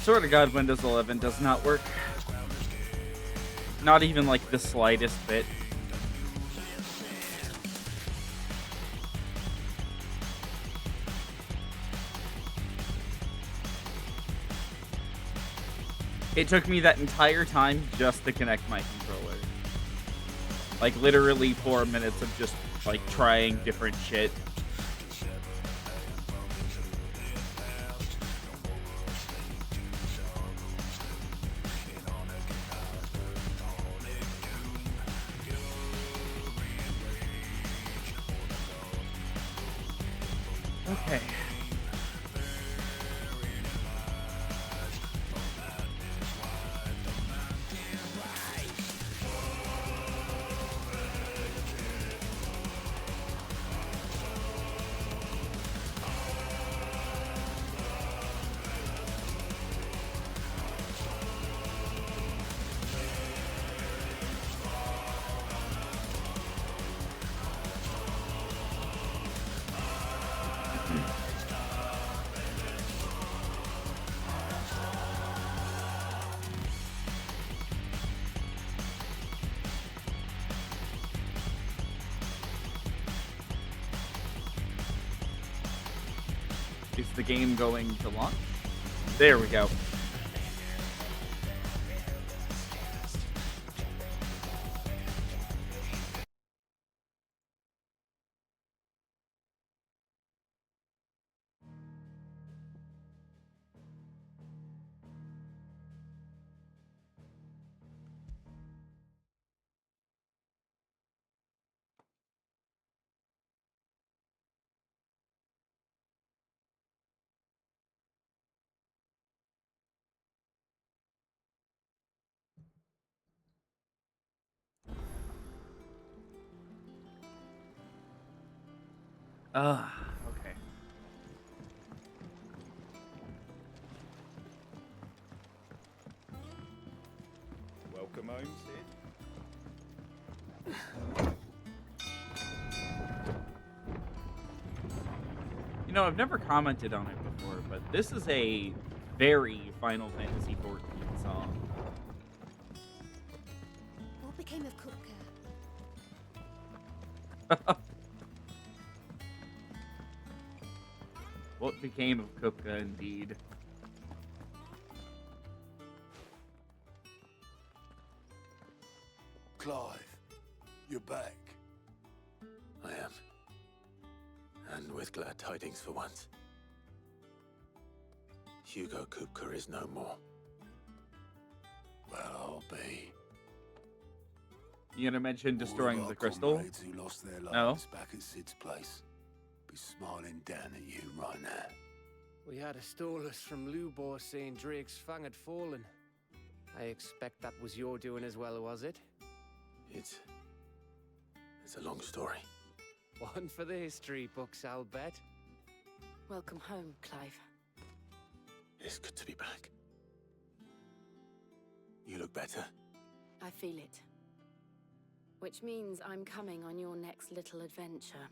Swear to God, Windows 11 does not work. Not even like the slightest bit. It took me that entire time just to connect my controller. Like literally 4 minutes of just like trying different shit. Okay. Is the game going to launch? There we go. Okay. Welcome home, Sid. You know, I've never commented on it before, but this is a very Final Fantasy 14 song. What became of Kupka? What became of Kupka, indeed? Clive, you're back. I am. And with glad tidings for once. Hugo Kupka is no more. Well, I'll be. You gonna mention destroying All of the our crystal? comrades who lost their No. lives back at Sid's place be smiling down at you right now. We had a Stolus from Lubor saying Drake's fang had fallen. I expect that was your doing as well, was it? It's a long story. One for the history books, I'll bet. Welcome home, Clive. It's good to be back. You look better. I feel it. Which means I'm coming on your next little adventure.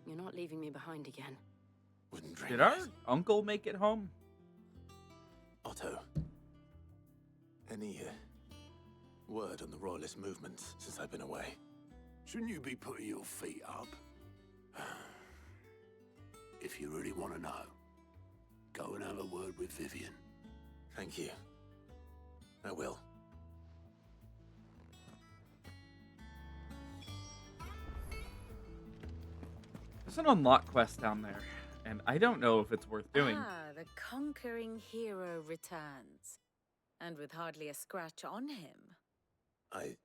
You're not leaving me behind again. Wouldn't dream Did of our it. uncle make it home? Otto. Any word on the royalist movement since I've been away? Shouldn't you be putting your feet up? If you really want to know, go and have a word with Vivian. Thank you. I will. There's an unlock quest down there, and I don't know if it's worth doing. Ah, the conquering hero returns. And with hardly a scratch on him. I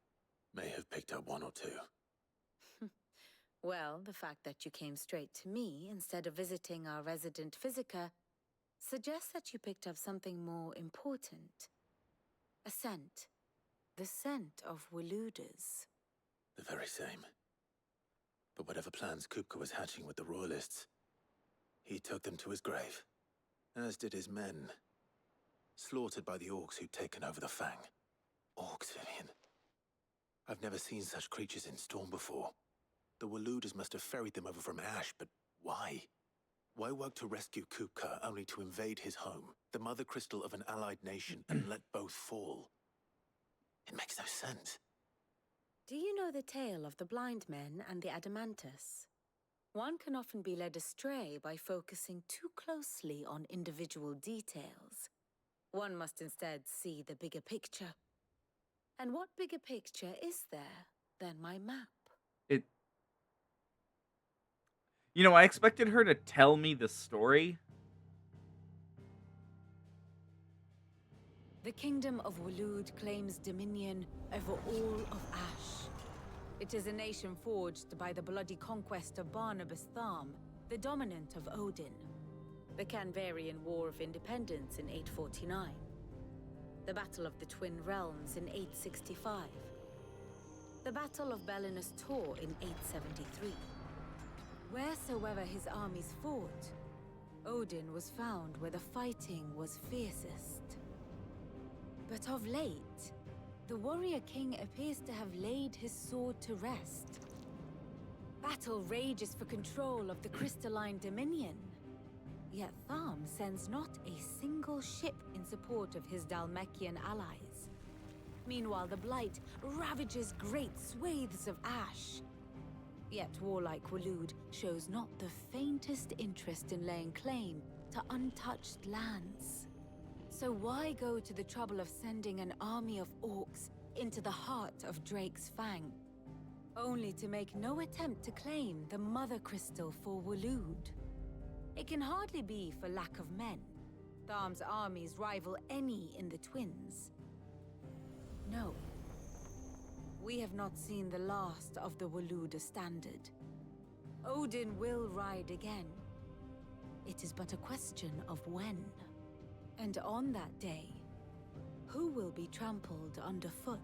may have picked up one or two. Well, the fact that you came straight to me instead of visiting our resident physiker suggests that you picked up something more important. A scent. The scent of Waludas. The very same. But whatever plans Kupka was hatching with the royalists, he took them to his grave, as did his men, slaughtered by the orcs who'd taken over the Fang. Orcs, Vivian. I've never seen such creatures in Storm before. The Waludas must have ferried them over from Ash, but why? Why work to rescue Kupka only to invade his home, the mother crystal of an allied nation, and let both fall? It makes no sense. Do you know the tale of the blind men and the adamantus? One can often be led astray by focusing too closely on individual details. One must instead see the bigger picture. And what bigger picture is there than my map? It. You know, I expected her to tell me the story. The kingdom of Waloed claims dominion over all of Ash. It is a nation forged by the bloody conquest of Barnabas Tharm, the dominant of Odin. The Canvarian War of Independence in 849. The Battle of the Twin Realms in 865. The Battle of Belinus Tor in 873. Wheresoever his armies fought, Odin was found where the fighting was fiercest. But of late, the warrior king appears to have laid his sword to rest. Battle rages for control of the crystalline dominion. Yet Tharm sends not a single ship in support of his Dhalmekian allies. Meanwhile, the Blight ravages great swathes of Ash. Yet warlike Waloed shows not the faintest interest in laying claim to untouched lands. So why go to the trouble of sending an army of orcs into the heart of Drake's Fang, only to make no attempt to claim the Mother Crystal for Waloed? It can hardly be for lack of men. Tharm's armies rival any in the Twins. No. We have not seen the last of the Waloed standard. Odin will ride again. It is but a question of when. And on that day, who will be trampled underfoot?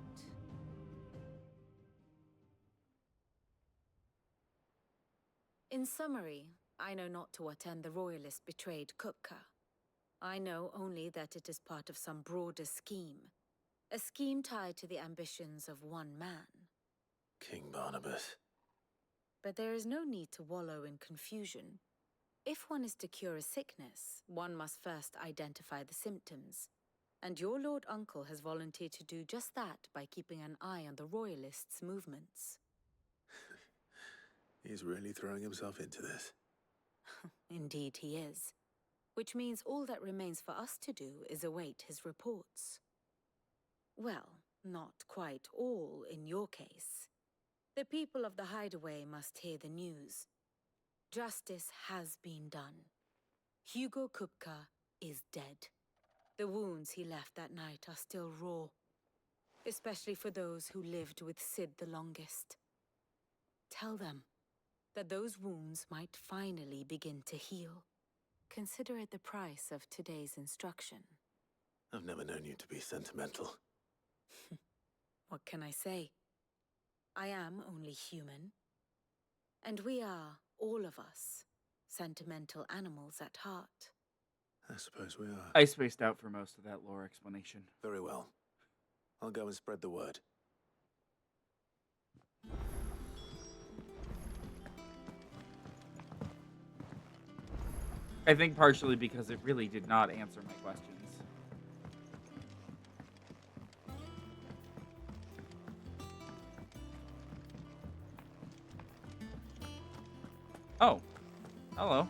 In summary, I know not to what end the Royalists betrayed Kupka. I know only that it is part of some broader scheme. A scheme tied to the ambitions of one man. King Barnabas. But there is no need to wallow in confusion. If one is to cure a sickness, one must first identify the symptoms. And your Lord Uncle has volunteered to do just that by keeping an eye on the Royalists' movements. He's really throwing himself into this. Indeed he is. Which means all that remains for us to do is await his reports. Well, not quite all in your case. The people of the Hideaway must hear the news. Justice has been done. Hugo Kupka is dead. The wounds he left that night are still raw, especially for those who lived with Sid the longest. Tell them that those wounds might finally begin to heal. Consider it the price of today's instruction. I've never known you to be sentimental. What can I say? I am only human. And we are, all of us, sentimental animals at heart. I suppose we are. I spaced out for most of that lore explanation. Very well. I'll go and spread the word. I think partially because it really did not answer my questions. Oh, hello.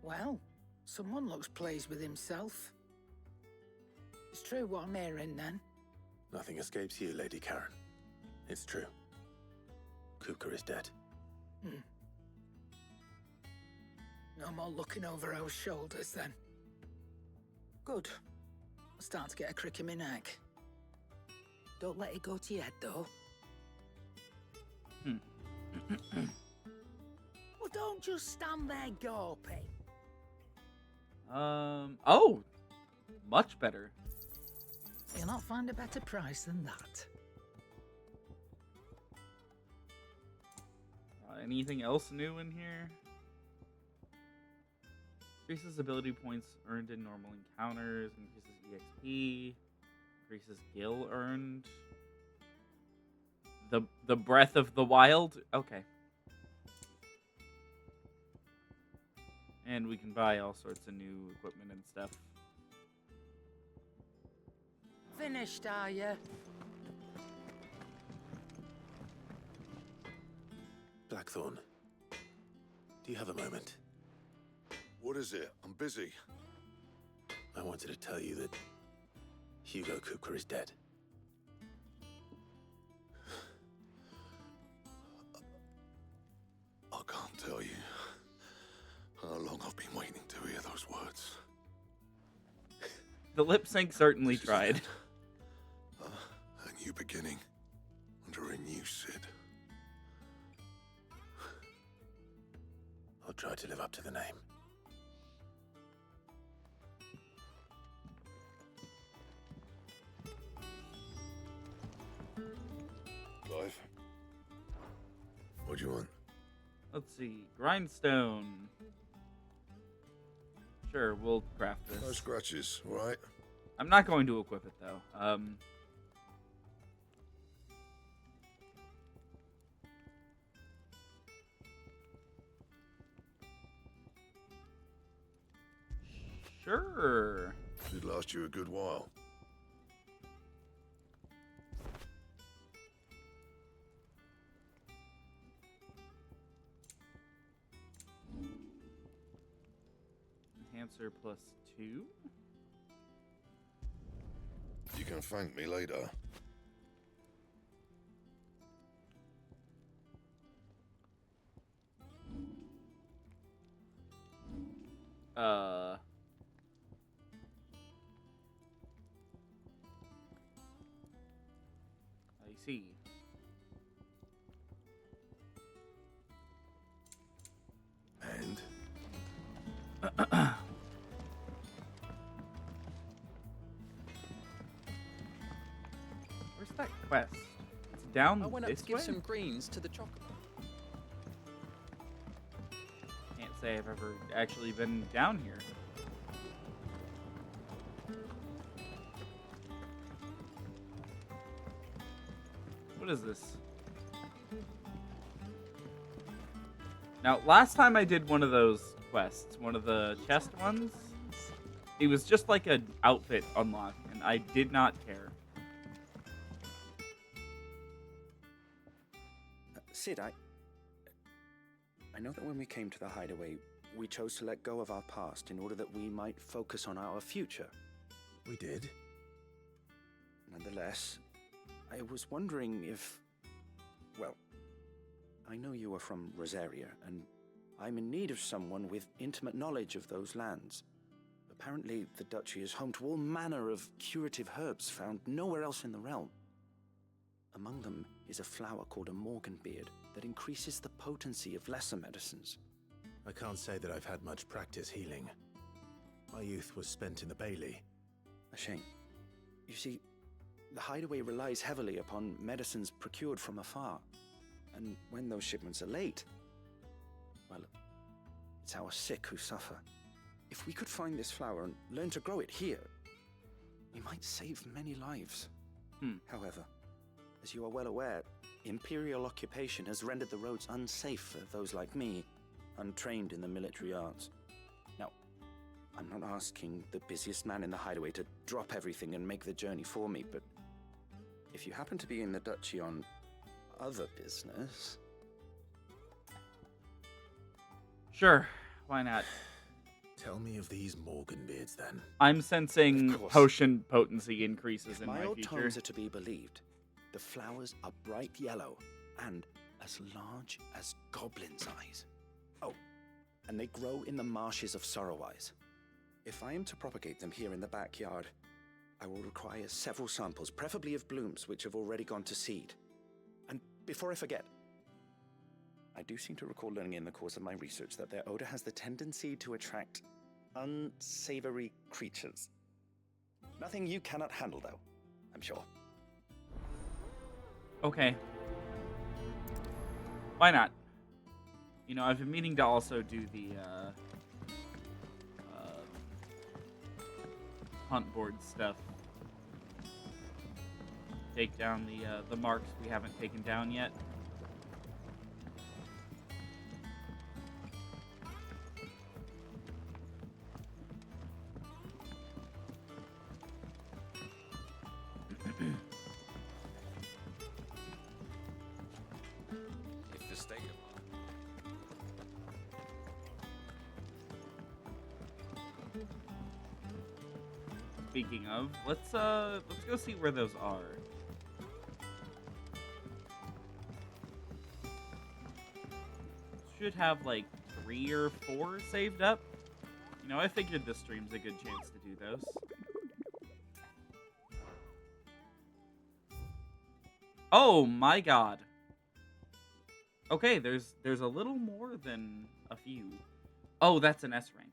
Well, someone looks pleased with himself. It's true what I'm hearing, then. Nothing escapes you, Lady Karen. It's true. Kupka is dead. No more looking over our shoulders, then. Good. I'm starting to get a crick in my neck. Don't let it go to your head, though. Well, don't just stand there gawping. Oh, much better. You'll not find a better price than that. Anything else new in here? Increases ability points earned in normal encounters, increases EXP, increases gil earned. The Breath of the Wild? Okay. And we can buy all sorts of new equipment and stuff. Finished, are you? Blackthorn, do you have a moment? What is it? I'm busy. I wanted to tell you that Hugo Kupka is dead. I can't tell you how long I've been waiting to hear those words. The lip sync certainly This is tried. it. A new beginning under a new Sid. I'll try to live up to the name. Clive, what do you want? Let's see. Grindstone. Sure, we'll craft No this. scratches, all right? I'm not going to equip it, though. Sure. Should last you a good while. Enhancer plus 2. You can thank me later. I see. And Where's that quest? It's down I went up this to give way? some greens to the chocolate. Can't say I've ever actually been down here. What is this? Now, last time I did one of those quests, one of the chest ones, it was just like an outfit unlock, and I did not care. Sid, I know that when we came to the hideaway, we chose to let go of our past in order that we might focus on our future. We did. Nonetheless, I was wondering if... Well, I know you are from Rosaria, and I'm in need of someone with intimate knowledge of those lands. Apparently, the duchy is home to all manner of curative herbs found nowhere else in the realm. Among them is a flower called a morganbeard that increases the potency of lesser medicines. I can't say that I've had much practice healing. My youth was spent in the Bailey. A shame. You see, the hideaway relies heavily upon medicines procured from afar. And when those shipments are late, well, it's our sick who suffer. If we could find this flower and learn to grow it here, we might save many lives. However, as you are well aware, Imperial occupation has rendered the roads unsafe for those like me, untrained in the military arts. Now, I'm not asking the busiest man in the hideaway to drop everything and make the journey for me, but if you happen to be in the duchy on other business... Sure, why not? Tell me of these Morganbeards, then. I'm sensing Of course. potion potency increases If in my my old future. tomes are to be believed, the flowers are bright yellow and as large as goblins' eyes. Oh, and they grow in the marshes of Sorrowwise. If I am to propagate them here in the backyard, I will require several samples, preferably of blooms which have already gone to seed. And before I forget, I do seem to recall learning in the course of my research that their odor has the tendency to attract unsavory creatures. Nothing you cannot handle, though, I'm sure. Okay. Why not? You know, I've been meaning to also do the hunt board stuff. Take down the marks we haven't taken down yet. speaking of, let's go see where those are. Should have like 3 or 4 saved up. You know, I figured this stream's a good chance to do those. Oh my god. Okay, there's a little more than a few. Oh, that's an S rank.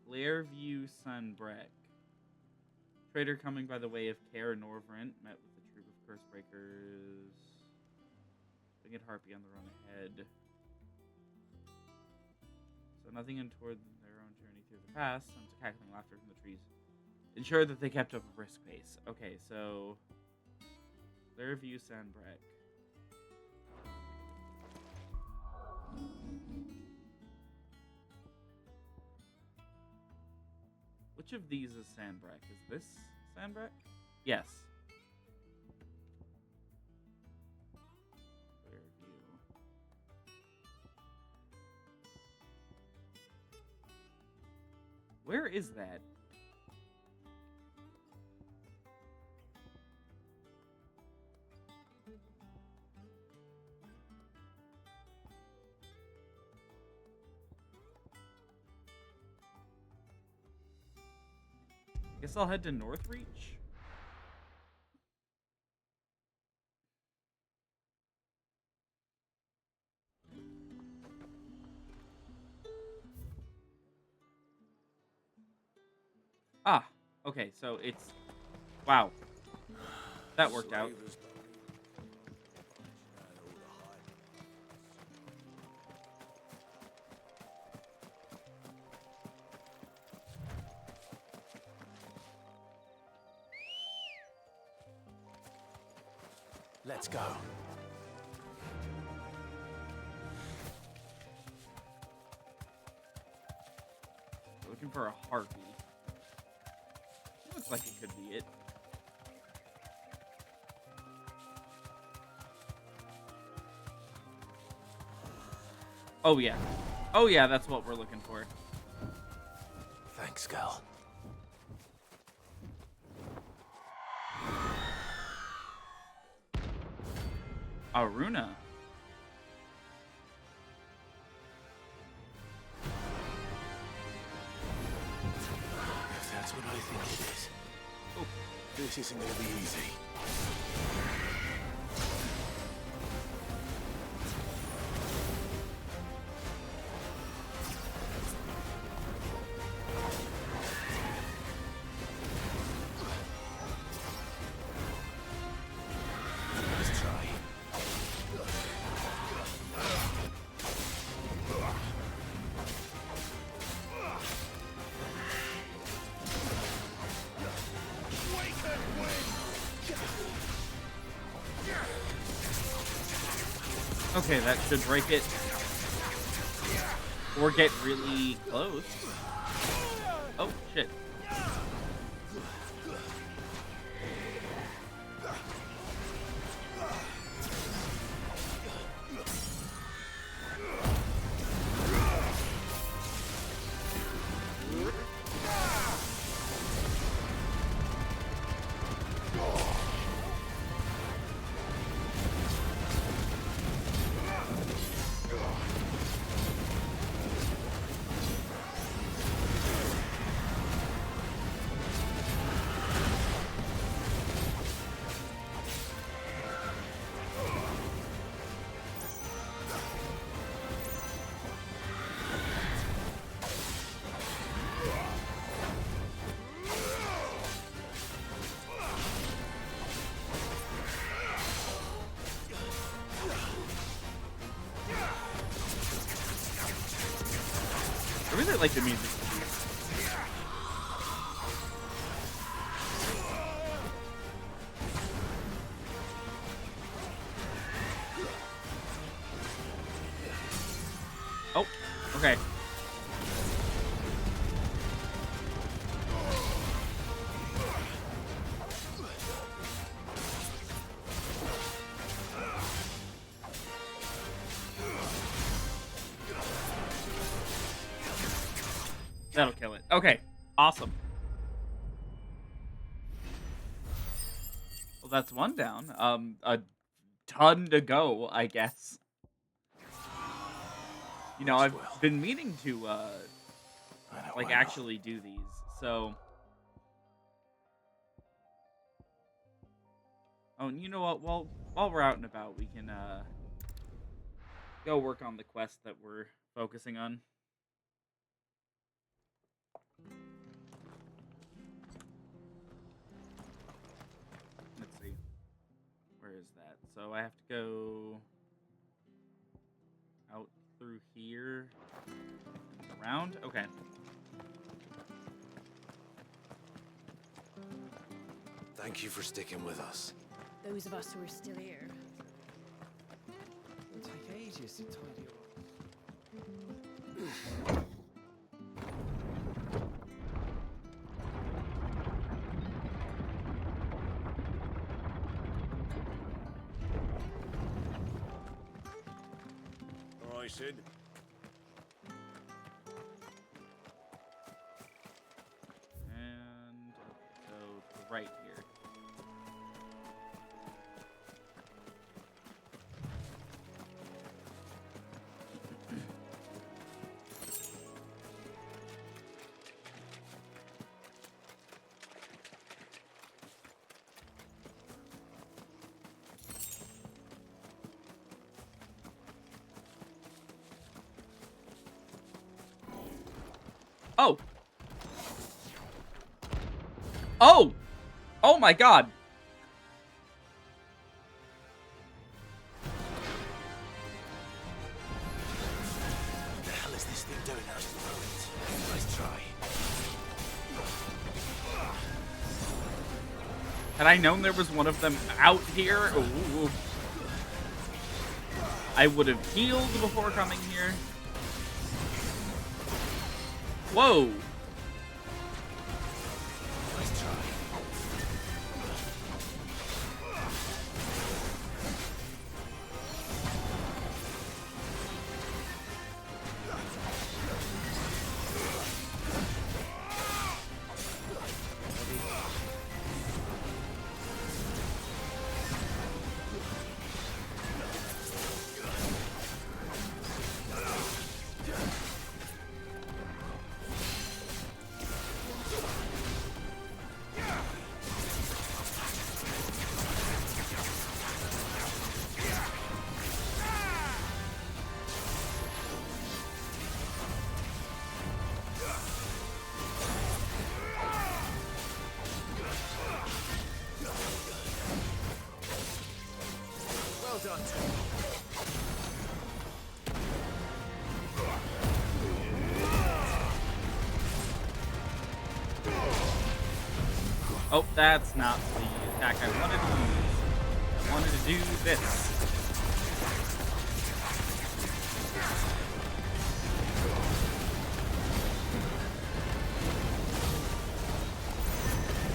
Clairview Sunbreak. Trader coming by the way of Care Norvrent met with a troop of Cursebreakers. Winged Harpy on the run ahead. So nothing in toward their own journey through the past. Some cackling laughter from the trees. Ensure that they kept up a brisk pace. Okay, so Clairview Sunbreak. Which of these is Sandbreck? Is this Sandbreck? Yes. Clairview. Where is that? Guess I'll head to Northreach. Ah, okay, so it's... Wow. That worked out. Let's go. Looking for a harpy. Looks like it could be it. Oh yeah. Oh yeah, that's what we're looking for. Thanks, girl. Aruna. If that's what I think it is. Oh. This isn't gonna be easy. Let's try. Okay, that should break it. Or get really close. Oh, shit. I really like the music. Oh, okay. That'll kill it. Okay, awesome. Well, that's one down. A ton to go, I guess. You know, I've been meaning to, like, actually do these, so... Oh, and you know what? While we're out and about, we can, go work on the quest that we're focusing on. Let's see. Where is that? So I have to go out through here and around? Okay. Thank you for sticking with us. Those of us who are still here. It'll take ages to tidy up. All right, Sid. And so to the right here. Oh! Oh! Oh my god! What the hell is this thing doing out of the ruins? Nice try. Had I known there was one of them out here, ooh, I would have healed before coming here. Whoa! Nice try. Well done. Oh, that's not the attack I wanted to use. I wanted to do this.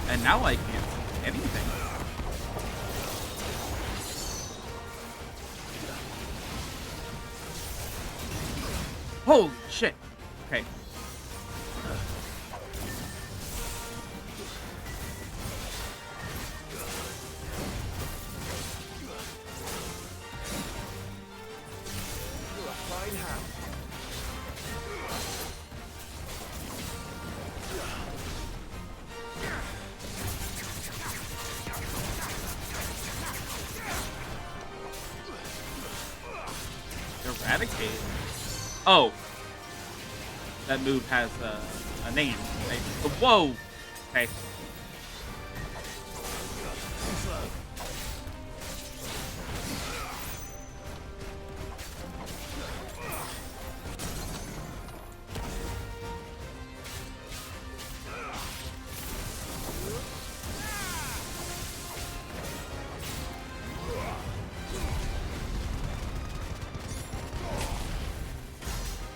And now I can't see anything. Holy shit. Okay. You're a fine hound. Eradicate. Oh. That move has a name. Right? Whoa. Okay.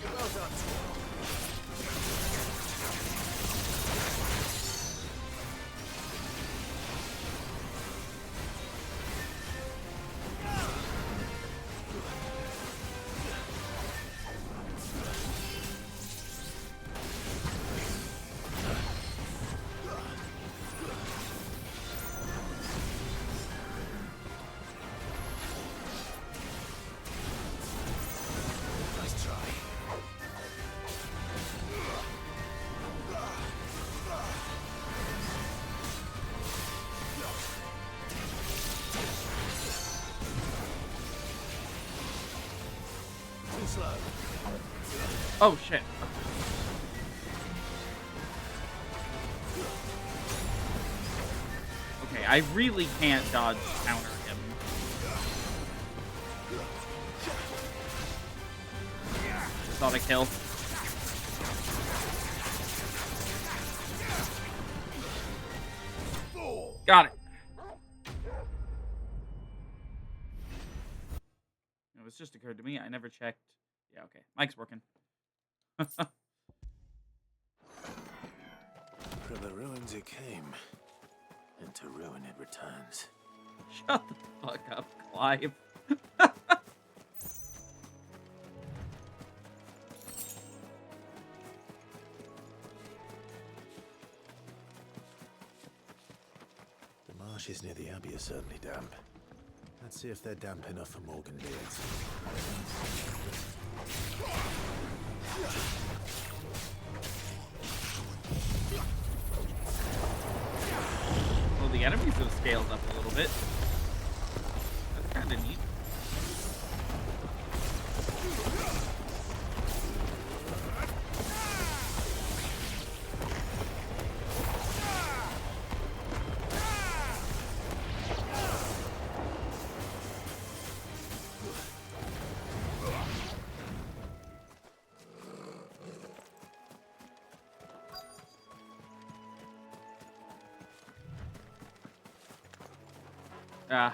Well done. slow. Oh shit. Okay, I really can't dodge counter him. Thought a kill. Got it. It was just occurred to me. I never checked. Yeah, okay. Mic's working. From the ruins it came, and to ruin it returns. Shut the fuck up, Clive. The marshes near the Abbey are certainly damp. Let's see if they're damp enough for Morgan beards. Well, the enemies have scaled up a little bit. That's kind of neat. Ah.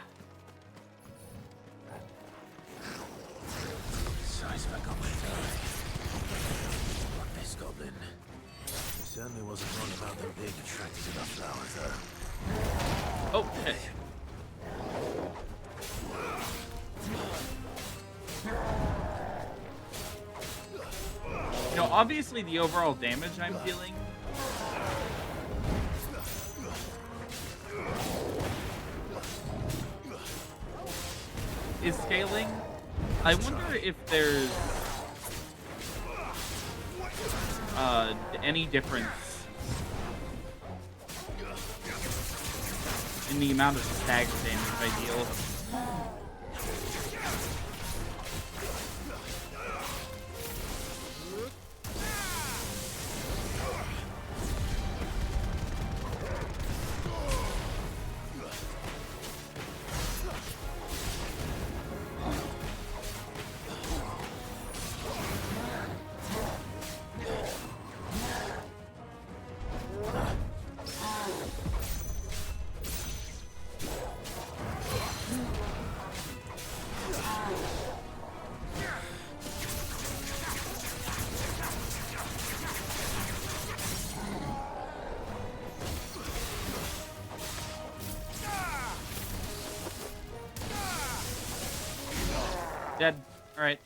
Size of a goblin's eye. Not this goblin. He certainly wasn't wrong about them being attracted to the flowers, though. Oh, shit. You know, obviously the overall damage I'm dealing is scaling. I wonder if there's any difference in the amount of stagger damage I deal. Dead. Alright.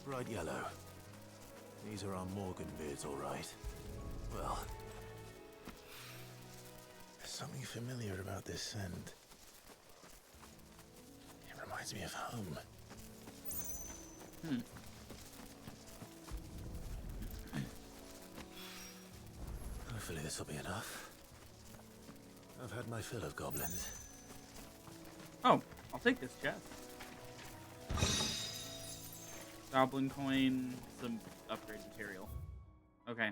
Bright yellow. These are our Morgan beards, all right. Well, there's something familiar about this scent. It reminds me of home. Hopefully this will be enough. I've had my fill of goblins. Oh, I'll take this chest. Goblin coin, some upgrade material. Okay.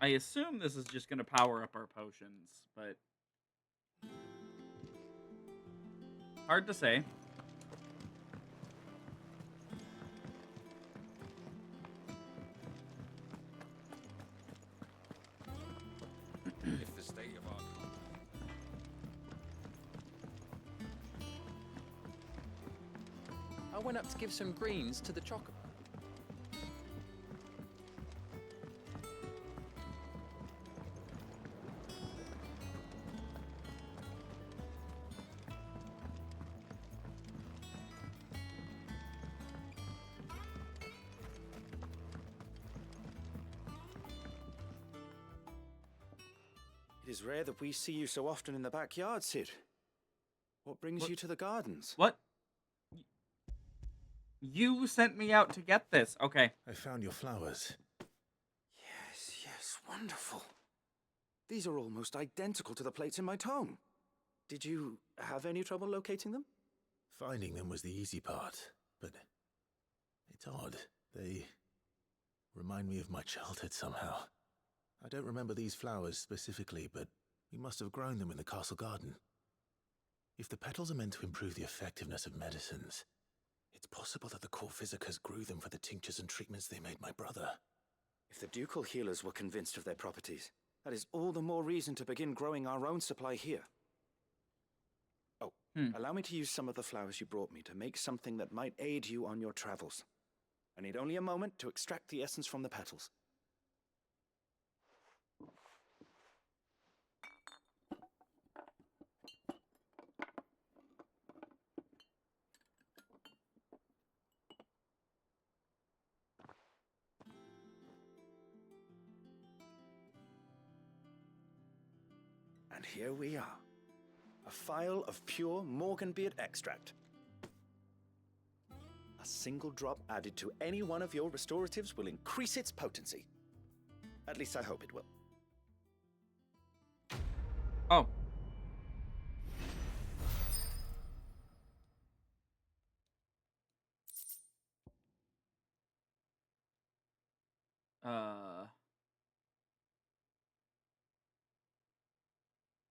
I assume this is just going to power up our potions, but hard to say. If the state of our I went up to give some greens to the chocolate. It is rare that we see you so often in the backyard, Sid. What brings What? you to the gardens? What? You sent me out to get this. Okay. I found your flowers. Yes, wonderful. These are almost identical to the plates in my tome. Did you have any trouble locating them? Finding them was the easy part, but it's odd. They remind me of my childhood somehow. I don't remember these flowers specifically, but we must have grown them in the castle garden. If the petals are meant to improve the effectiveness of medicines, it's possible that the court physicers grew them for the tinctures and treatments they made my brother. If the ducal healers were convinced of their properties, that is all the more reason to begin growing our own supply here. Oh, allow me to use some of the flowers you brought me to make something that might aid you on your travels. I need only a moment to extract the essence from the petals. And here we are. A phial of pure Morganbeard extract. A single drop added to any one of your restoratives will increase its potency. At least I hope it will. Oh.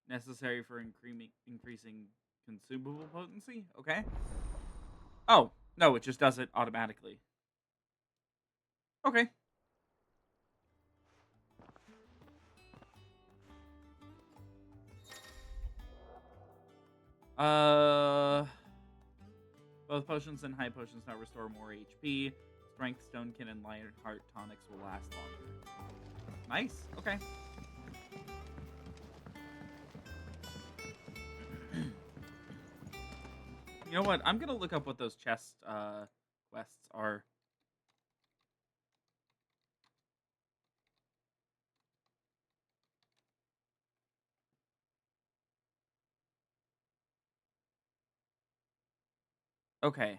Necessary for increasing consumable potency? Okay. Oh, no, it just does it automatically. Okay. Both potions and high potions now restore more HP. Strength, Stonekin, and Lionheart tonics will last longer. Nice. Okay. You know what? I'm gonna look up what those chest quests are. Okay.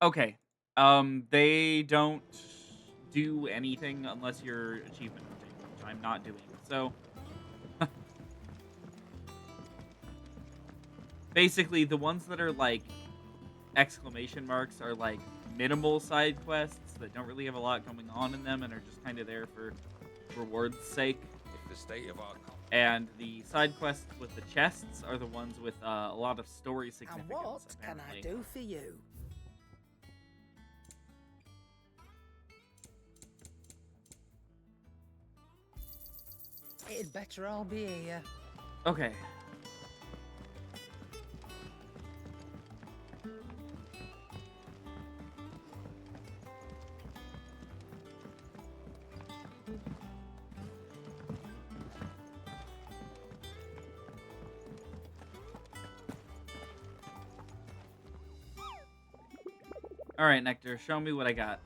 Okay. They don't do anything unless you're achievement hunting, which I'm not doing. So basically the ones that are like exclamation marks are like minimal side quests that don't really have a lot going on in them and are just kind of there for reward's sake. If the state of our And the side quests with the chests are the ones with a lot of story significance. And what apparently. can I do for you? It'd better all be here. Okay. All right, Nectar, show me what I got.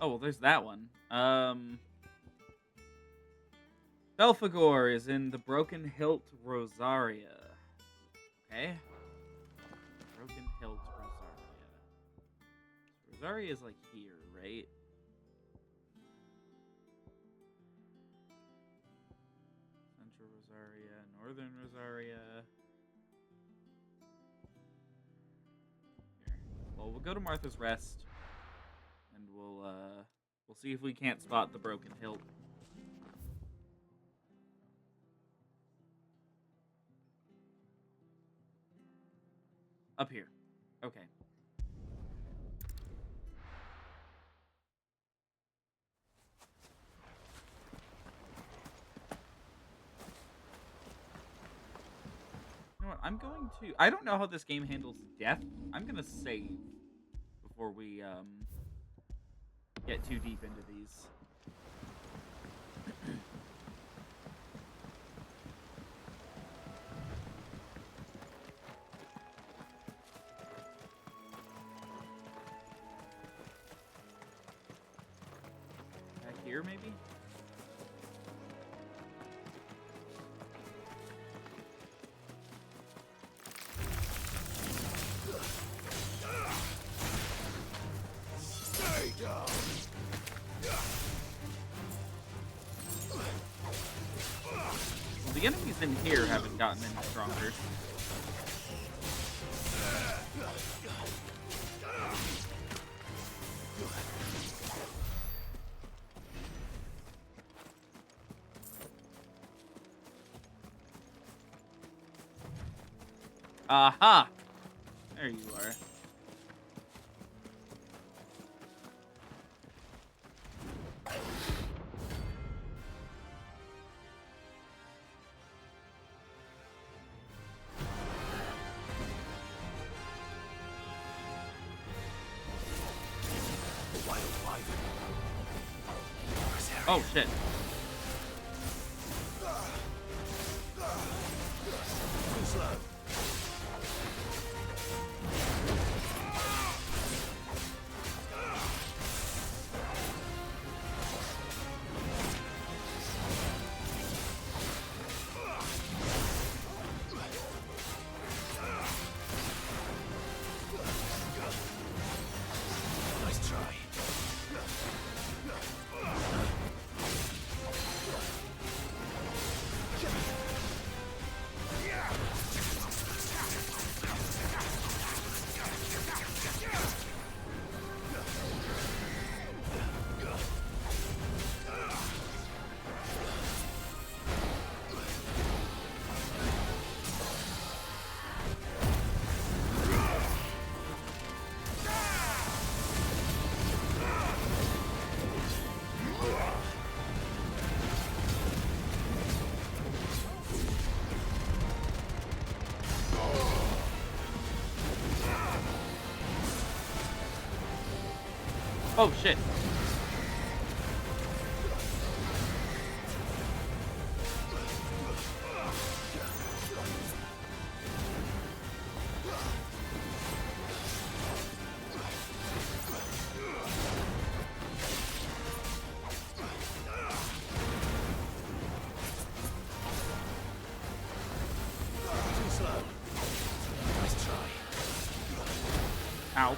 Oh, well, there's that one. Belphegor is in the Broken Hilt Rosaria. Okay. Broken Hilt Rosaria. So Rosaria is like here, right? Central Rosaria, Northern Rosaria. Here. Well, we'll go to Martha's Rest, and we'll see if we can't spot the Broken Hilt. Up here. Okay. You know what? I'm going to... I don't know how this game handles death. I'm going to save before we get too deep into these. Back here, maybe? Well, the enemies in here haven't gotten any stronger. Aha! There you are. Oh shit. Too slow. Nice try. Oh shit. Too slow. Nice try. Ow.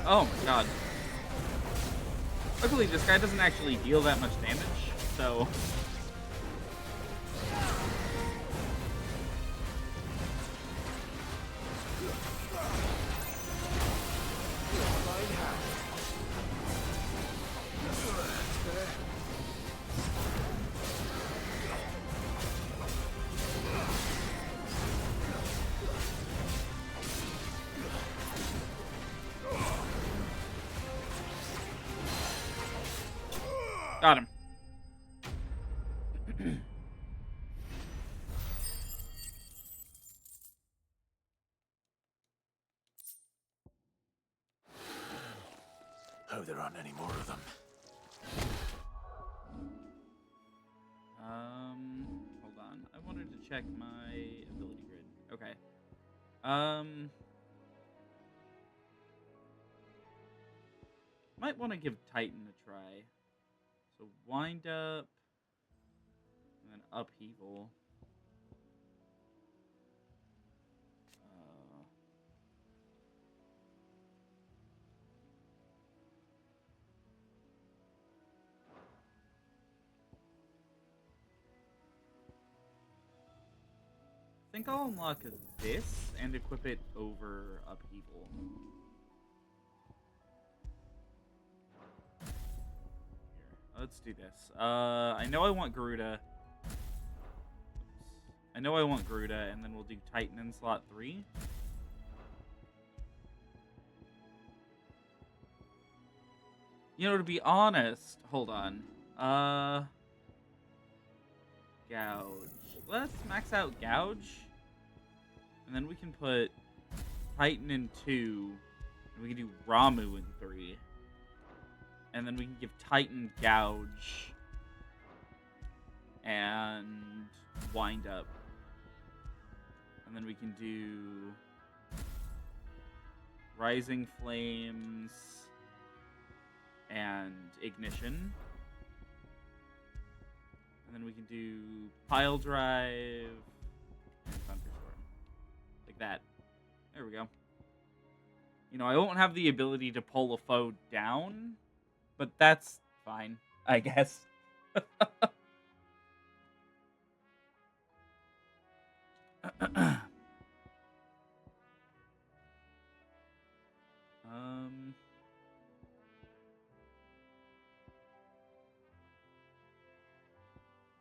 Oh my god. Luckily, this guy doesn't actually deal that much damage, so... Got him. Hope there aren't any more of them. Hold on. I wanted to check my ability grid. Okay. Might want to give Titan a try. So wind up, and then upheaval. I think I'll unlock this and equip it over upheaval. Here, let's do this. I know I want Garuda. I know I want Garuda, and then we'll do Titan in slot 3. You know, to be honest, hold on. Gouge. let's max out Gouge. And then we can put Titan in 2. And we can do Ramu in 3. And then we can give Titan Gouge. And Wind Up. And then we can do Rising Flames and Ignition. And then we can do Pile Drive and Thunderstorm. Like that. There we go. You know, I won't have the ability to pull a foe down, but that's fine, I guess.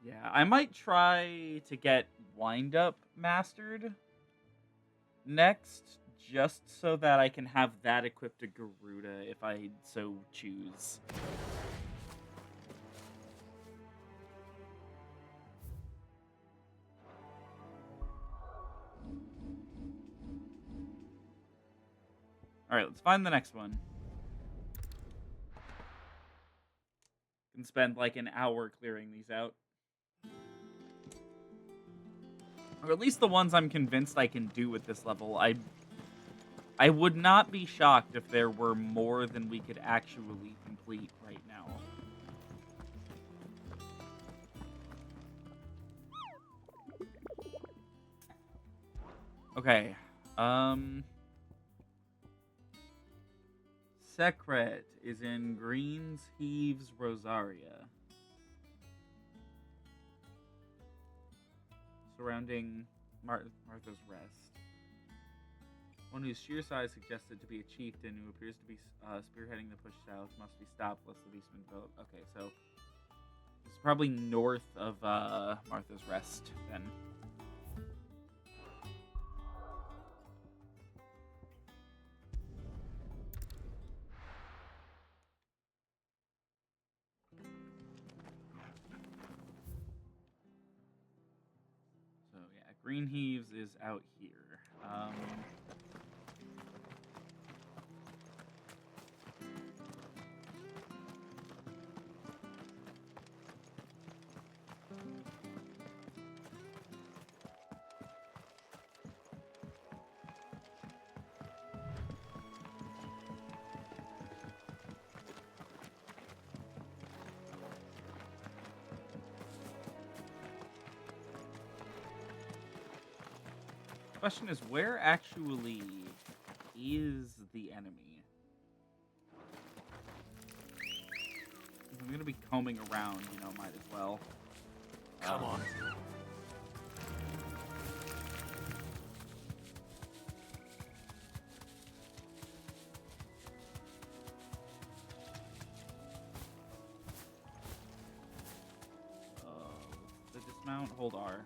Yeah, I might try to get Wind Up mastered next, just so that I can have that equipped to Garuda if I so choose. Alright, let's find the next one. Can spend like an hour clearing these out. Or at least the ones I'm convinced I can do with this level. I would not be shocked if there were more than we could actually complete right now. Okay. Secret is in Greens Heaves Rosaria. Surrounding Martha's Rest. One whose sheer size suggested to be a chieftain who appears to be spearheading the push south must be stopped lest the beastmen develop. Okay, so it's probably north of Martha's Rest then. So yeah, Green Heaves is out here. Question is, where actually is the enemy? If I'm gonna be combing around, you know, might as well. Come on. The dismount, hold R.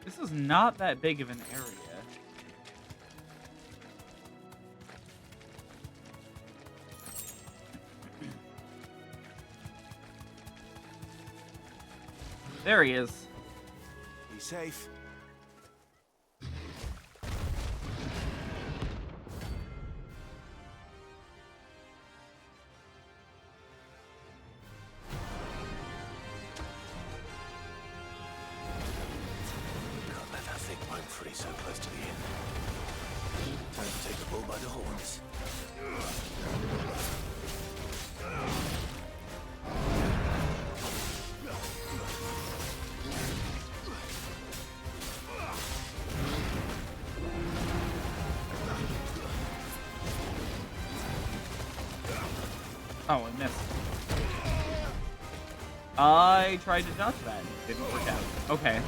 This is not that big of an area. There he is. Be safe. Free so close to the end. Time to take the bull by the horns. Oh, I missed. I tried to dodge that. Didn't work out. Okay.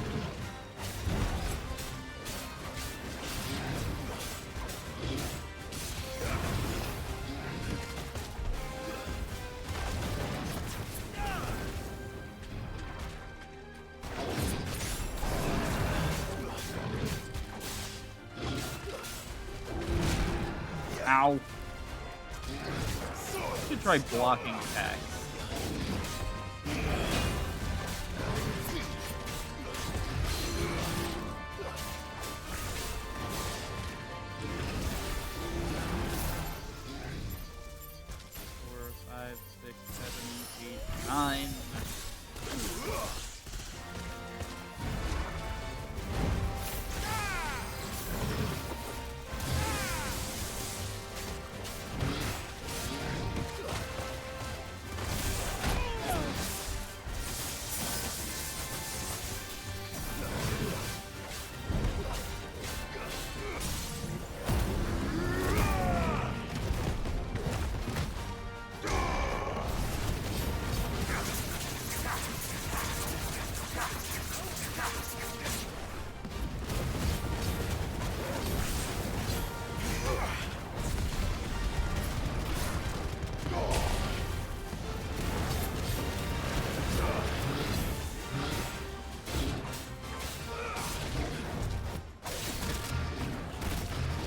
Ow. Should try blocking attacks. Four, five, six, 7, 8, 9.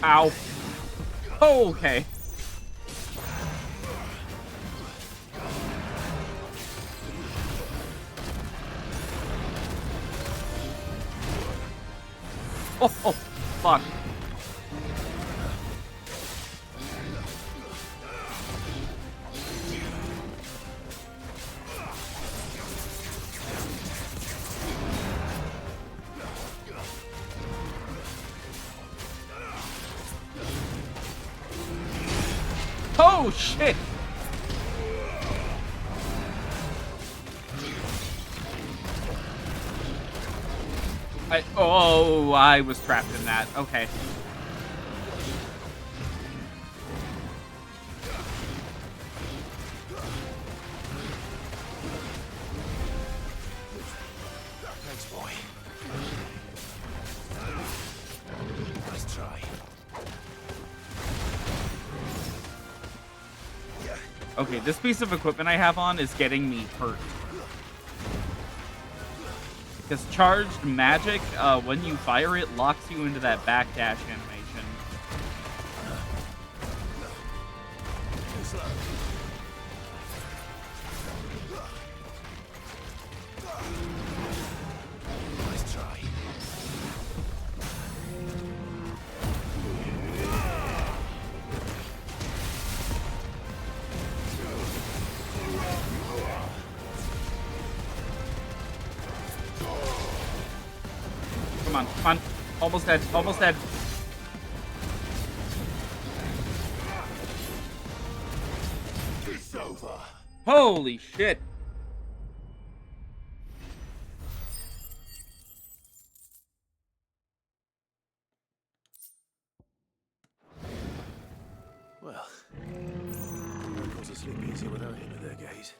Ow. Oh, okay. Oh, fuck. Oh, shit! I was trapped in that. Okay. Thanks, boy. Nice try. Okay, this piece of equipment I have on is getting me hurt. Because charged magic, when you fire it, locks you into that backdash animation. Nice try. Come on, come on. Almost dead, almost dead. It's over. Holy shit. Well, miracles will sleep easy without him in their gaze.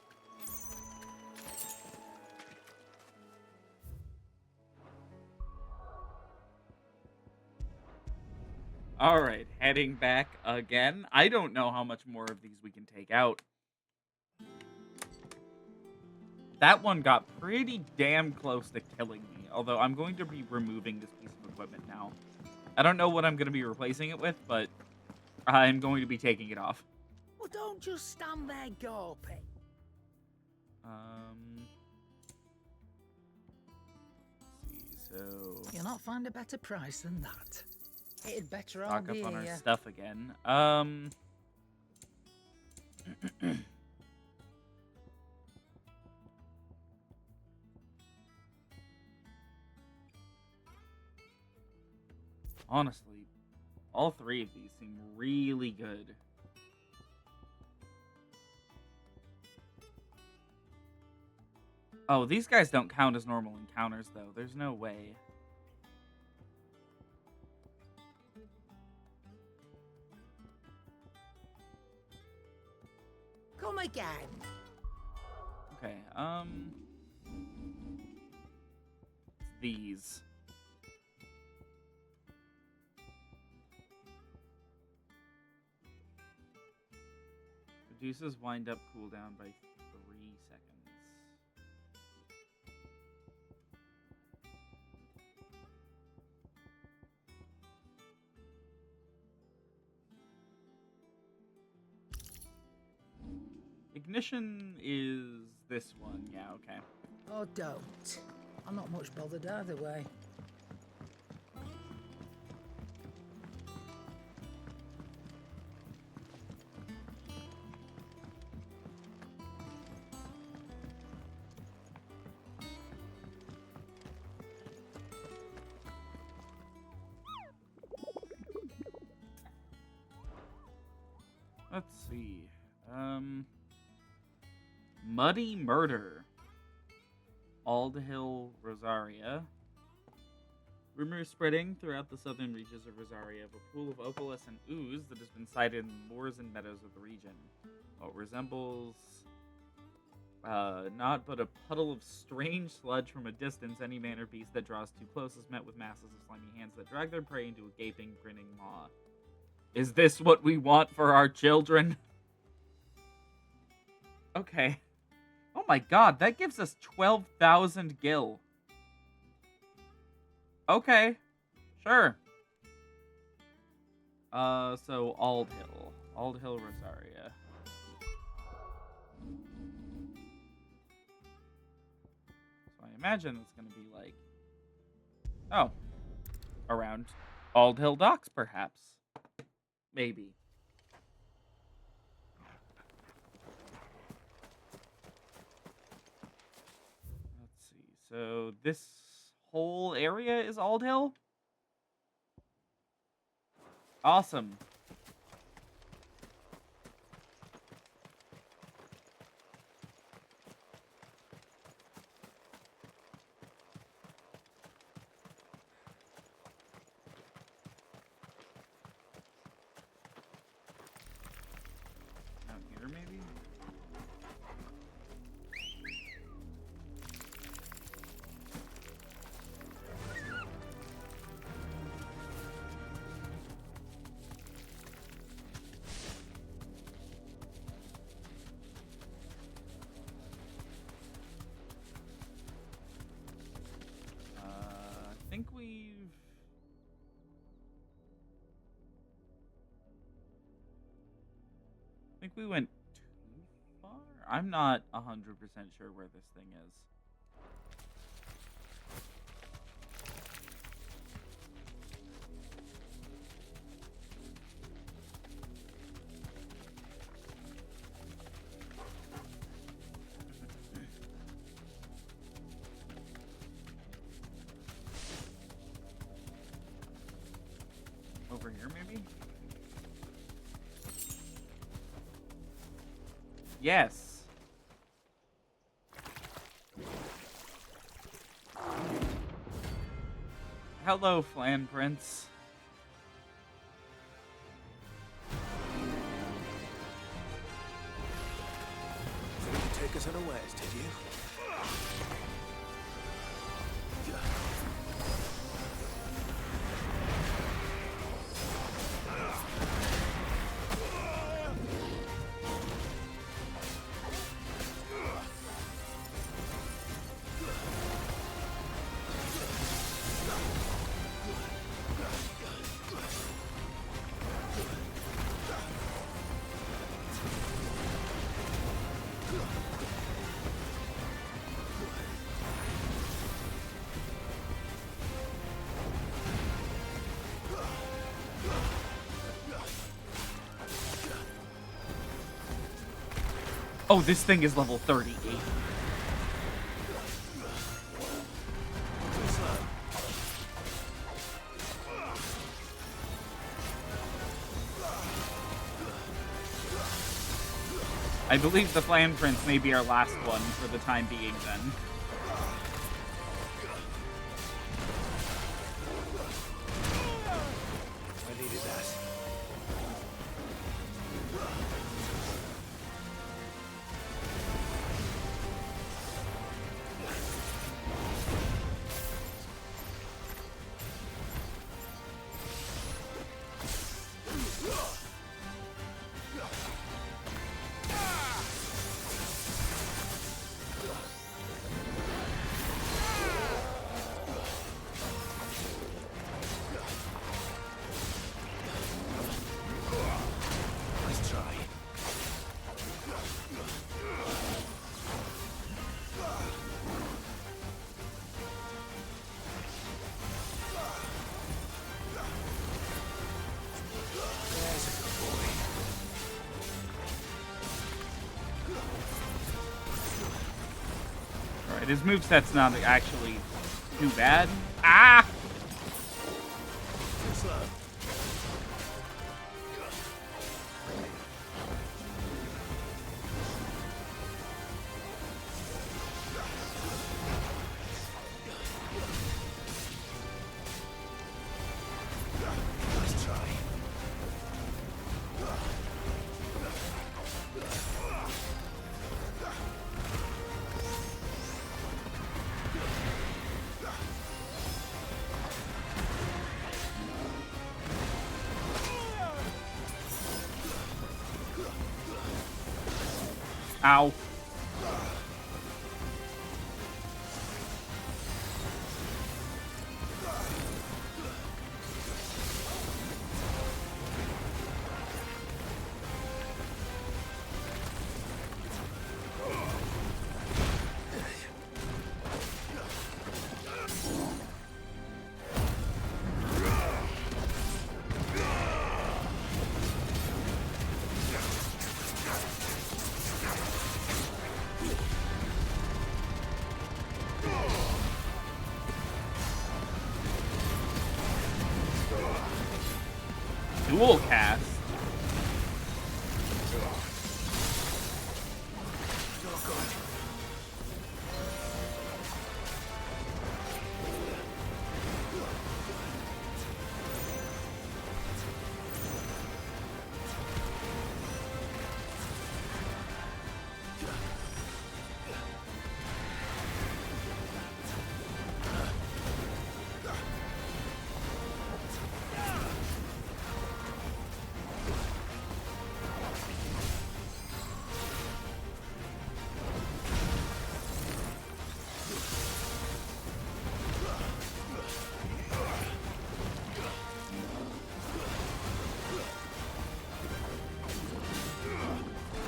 Alright, heading back again. I don't know how much more of these we can take out. That one got pretty damn close to killing me, although I'm going to be removing this piece of equipment now. I don't know what I'm going to be replacing it with, but I'm going to be taking it off. Well, don't just stand there gawping. Let's see, so... You'll not find a better price than that. It'd better all Stock be up on our here. stuff again. Honestly, all three of these seem really good. Oh, these guys don't count as normal encounters, though. There's no way. Come again. Okay, these. Reduces wind-up cooldown by 3 seconds. ignition is this one. Yeah, okay. Or don't. I'm not much bothered either way. Let's see. Muddy Murder. Aldhill, Rosaria. Rumors spreading throughout the southern reaches of Rosaria of a pool of opalescent ooze that has been sighted in the moors and meadows of the region. What resembles not but a puddle of strange sludge from a distance, any man or beast that draws too close is met with masses of slimy hands that drag their prey into a gaping, grinning maw. Is this what we want for our children? Okay. Oh my god, that gives us 12,000 gil. Okay. Sure. So Aldhill. Aldhill, Rosaria. So I imagine it's gonna be like... Oh. Around Aldhill docks, perhaps. Maybe. Let's see. So this whole area is Aldhill? Awesome. Down here, maybe? I think we went too far? I'm not 100% sure where this thing is. Over here, maybe? Yes. Hello, Flan Prince. So you take us unawares, did you? Oh, this thing is level 38. I believe the Flan Prince may be our last one for the time being, then. I needed that. And his moveset's not actually too bad. Ah! Ow. Dual cast.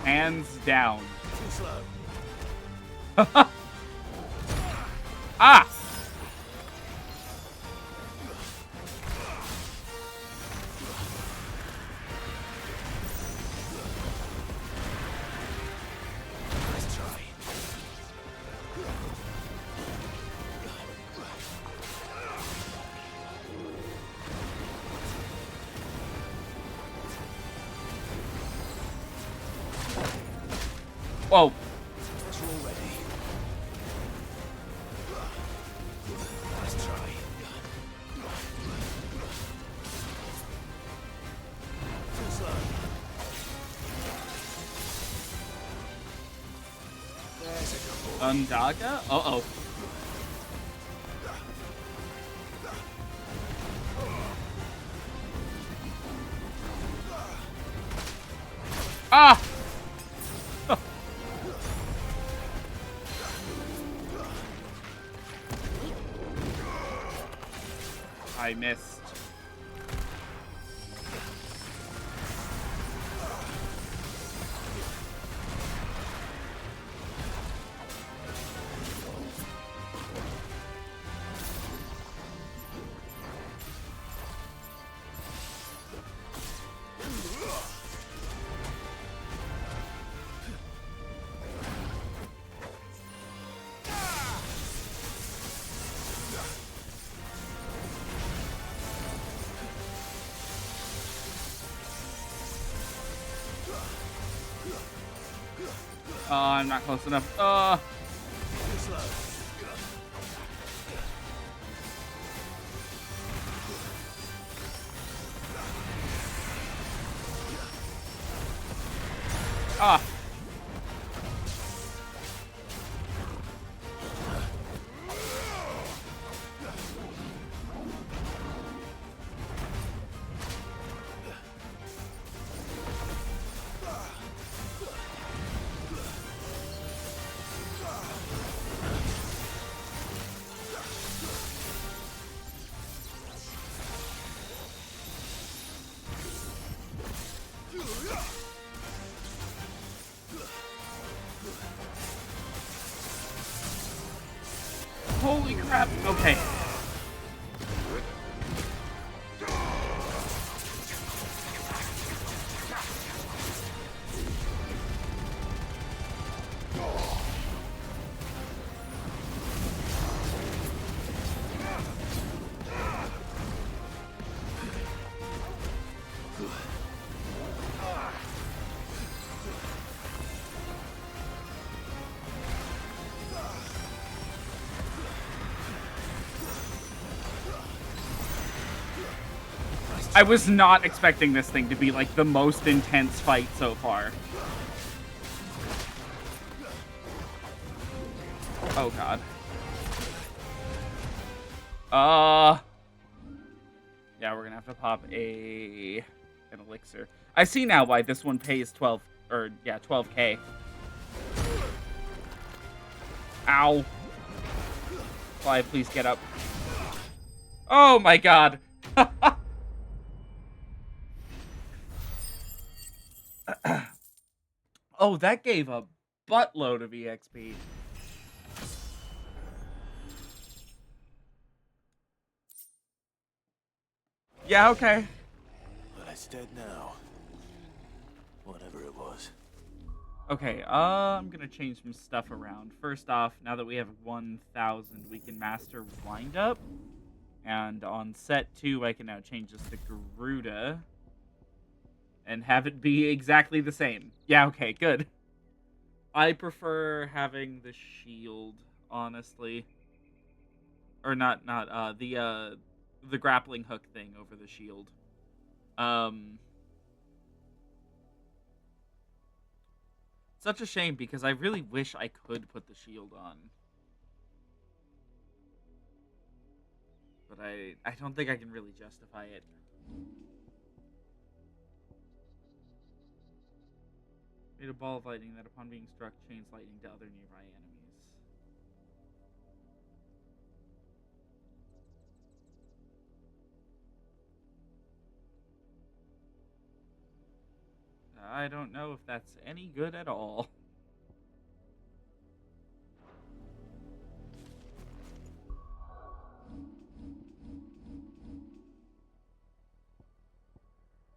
Hands down. Ah! Whoa. Undaga? Uh-oh. Ah! I missed. Oh, I'm not close enough. Ah! Holy crap. Okay. I was not expecting this thing to be like the most intense fight so far. Oh god. Yeah, we're gonna have to pop an elixir. I see now why this one pays 12k. Ow. Clive, please get up. Oh my god. Oh, that gave a buttload of EXP. Yeah, okay. Well, it's dead now. Whatever it was. Okay, I'm gonna change some stuff around. First off, now that we have 1,000, we can master Wind Up. And on set 2, I can now change this to Garuda. And have it be exactly the same. Yeah, okay, good. I prefer having the shield, honestly. Or the grappling hook thing over the shield. Such a shame, because I really wish I could put the shield on. But I don't think I can really justify it. Made a ball of lightning that upon being struck chains lightning to other nearby enemies. I don't know if that's any good at all.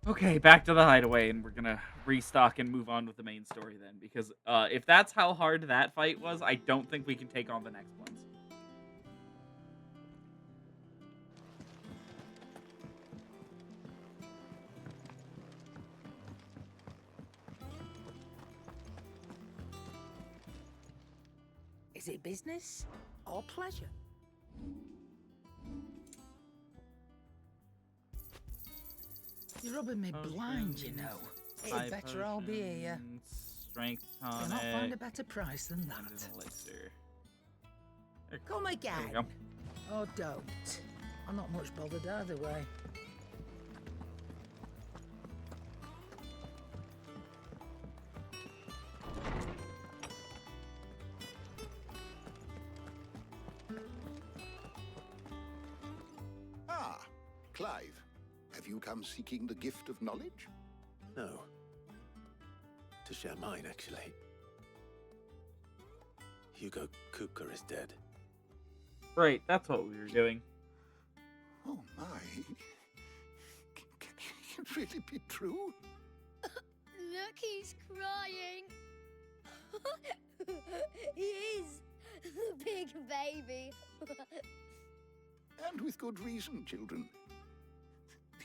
Okay, back to the hideaway, and we're gonna restock and move on with the main story then, because if that's how hard that fight was, I don't think we can take on the next ones. Is it business or pleasure? You're rubbing me blind, you know. It's better I'll be here. Strength tonic. You'll not find a better price than that. And an elixir. Come again. Oh, don't. I'm not much bothered either way. Ah, Clive. Have you come seeking the gift of knowledge? No. To share mine, actually. Hugo Kupka is dead. Right, that's what we were doing. Oh my. Can it really be true? Look, he's crying. He is. The big baby. And with good reason, children.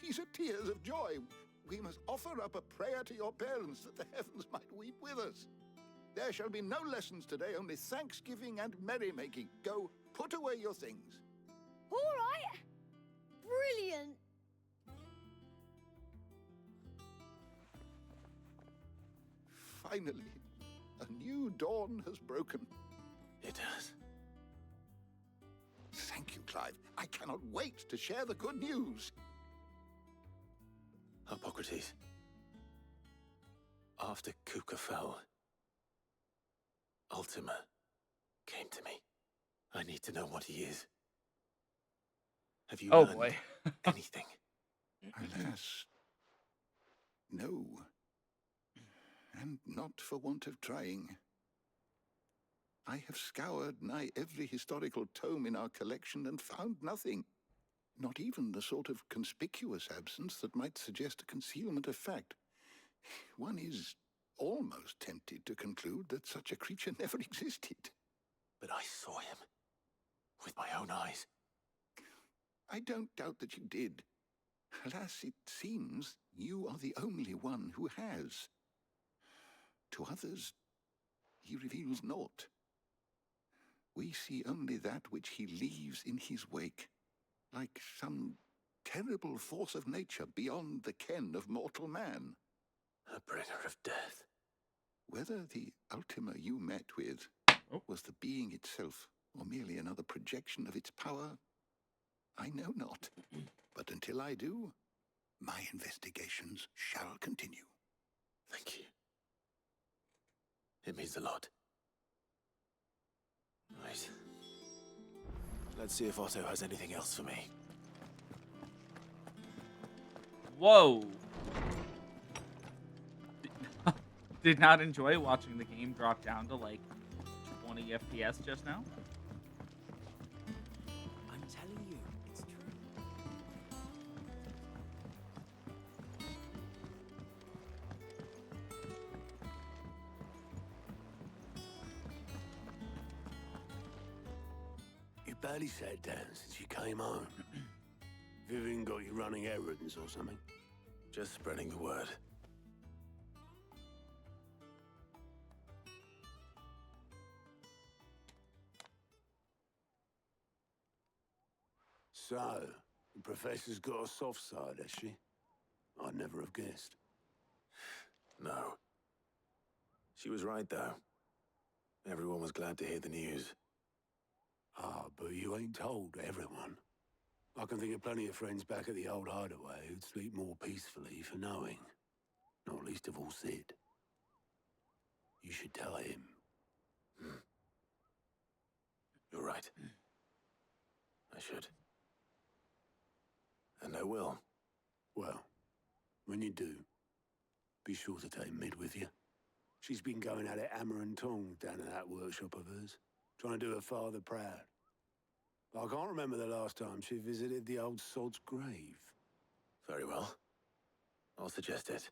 These are tears of joy. We must offer up a prayer to your parents that the heavens might weep with us. There shall be no lessons today, only thanksgiving and merrymaking. Go, put away your things. All right. Brilliant. Finally, a new dawn has broken. It has. Thank you, Clive. I cannot wait to share the good news. Hippocrates. After Kupka fell, Ultima came to me. I need to know what he is. Have you learned anything? Alas, no. And not for want of trying. I have scoured nigh every historical tome in our collection and found nothing. Not even the sort of conspicuous absence that might suggest a concealment of fact. One is almost tempted to conclude that such a creature never existed. But I saw him. With my own eyes. I don't doubt that you did. Alas, it seems you are the only one who has. To others, he reveals naught. We see only that which he leaves in his wake, like some terrible force of nature beyond the ken of mortal man. A bringer of death. Whether the Ultima you met with was the being itself, or merely another projection of its power, I know not. But until I do, my investigations shall continue. Thank you. It means a lot. Right. Let's see if Otto has anything else for me. Whoa! Did not enjoy watching the game drop down to like 20 FPS just now. I'm telling you, it's true. You barely sat down since you came home. Vivian got you running errands or something? Just spreading the word. So, the Professor's got a soft side, has she? I'd never have guessed. No. She was right, though. Everyone was glad to hear the news. Ah, but you ain't told everyone. I can think of plenty of friends back at the old hideaway who'd sleep more peacefully for knowing. Not least of all Sid. You should tell him. You're right. I should. And I will. Well, when you do, be sure to take Mid with you. She's been going at it hammer and tongs down at that workshop of hers, trying to do her father proud. But I can't remember the last time she visited the old sod's grave. Very well. I'll suggest it.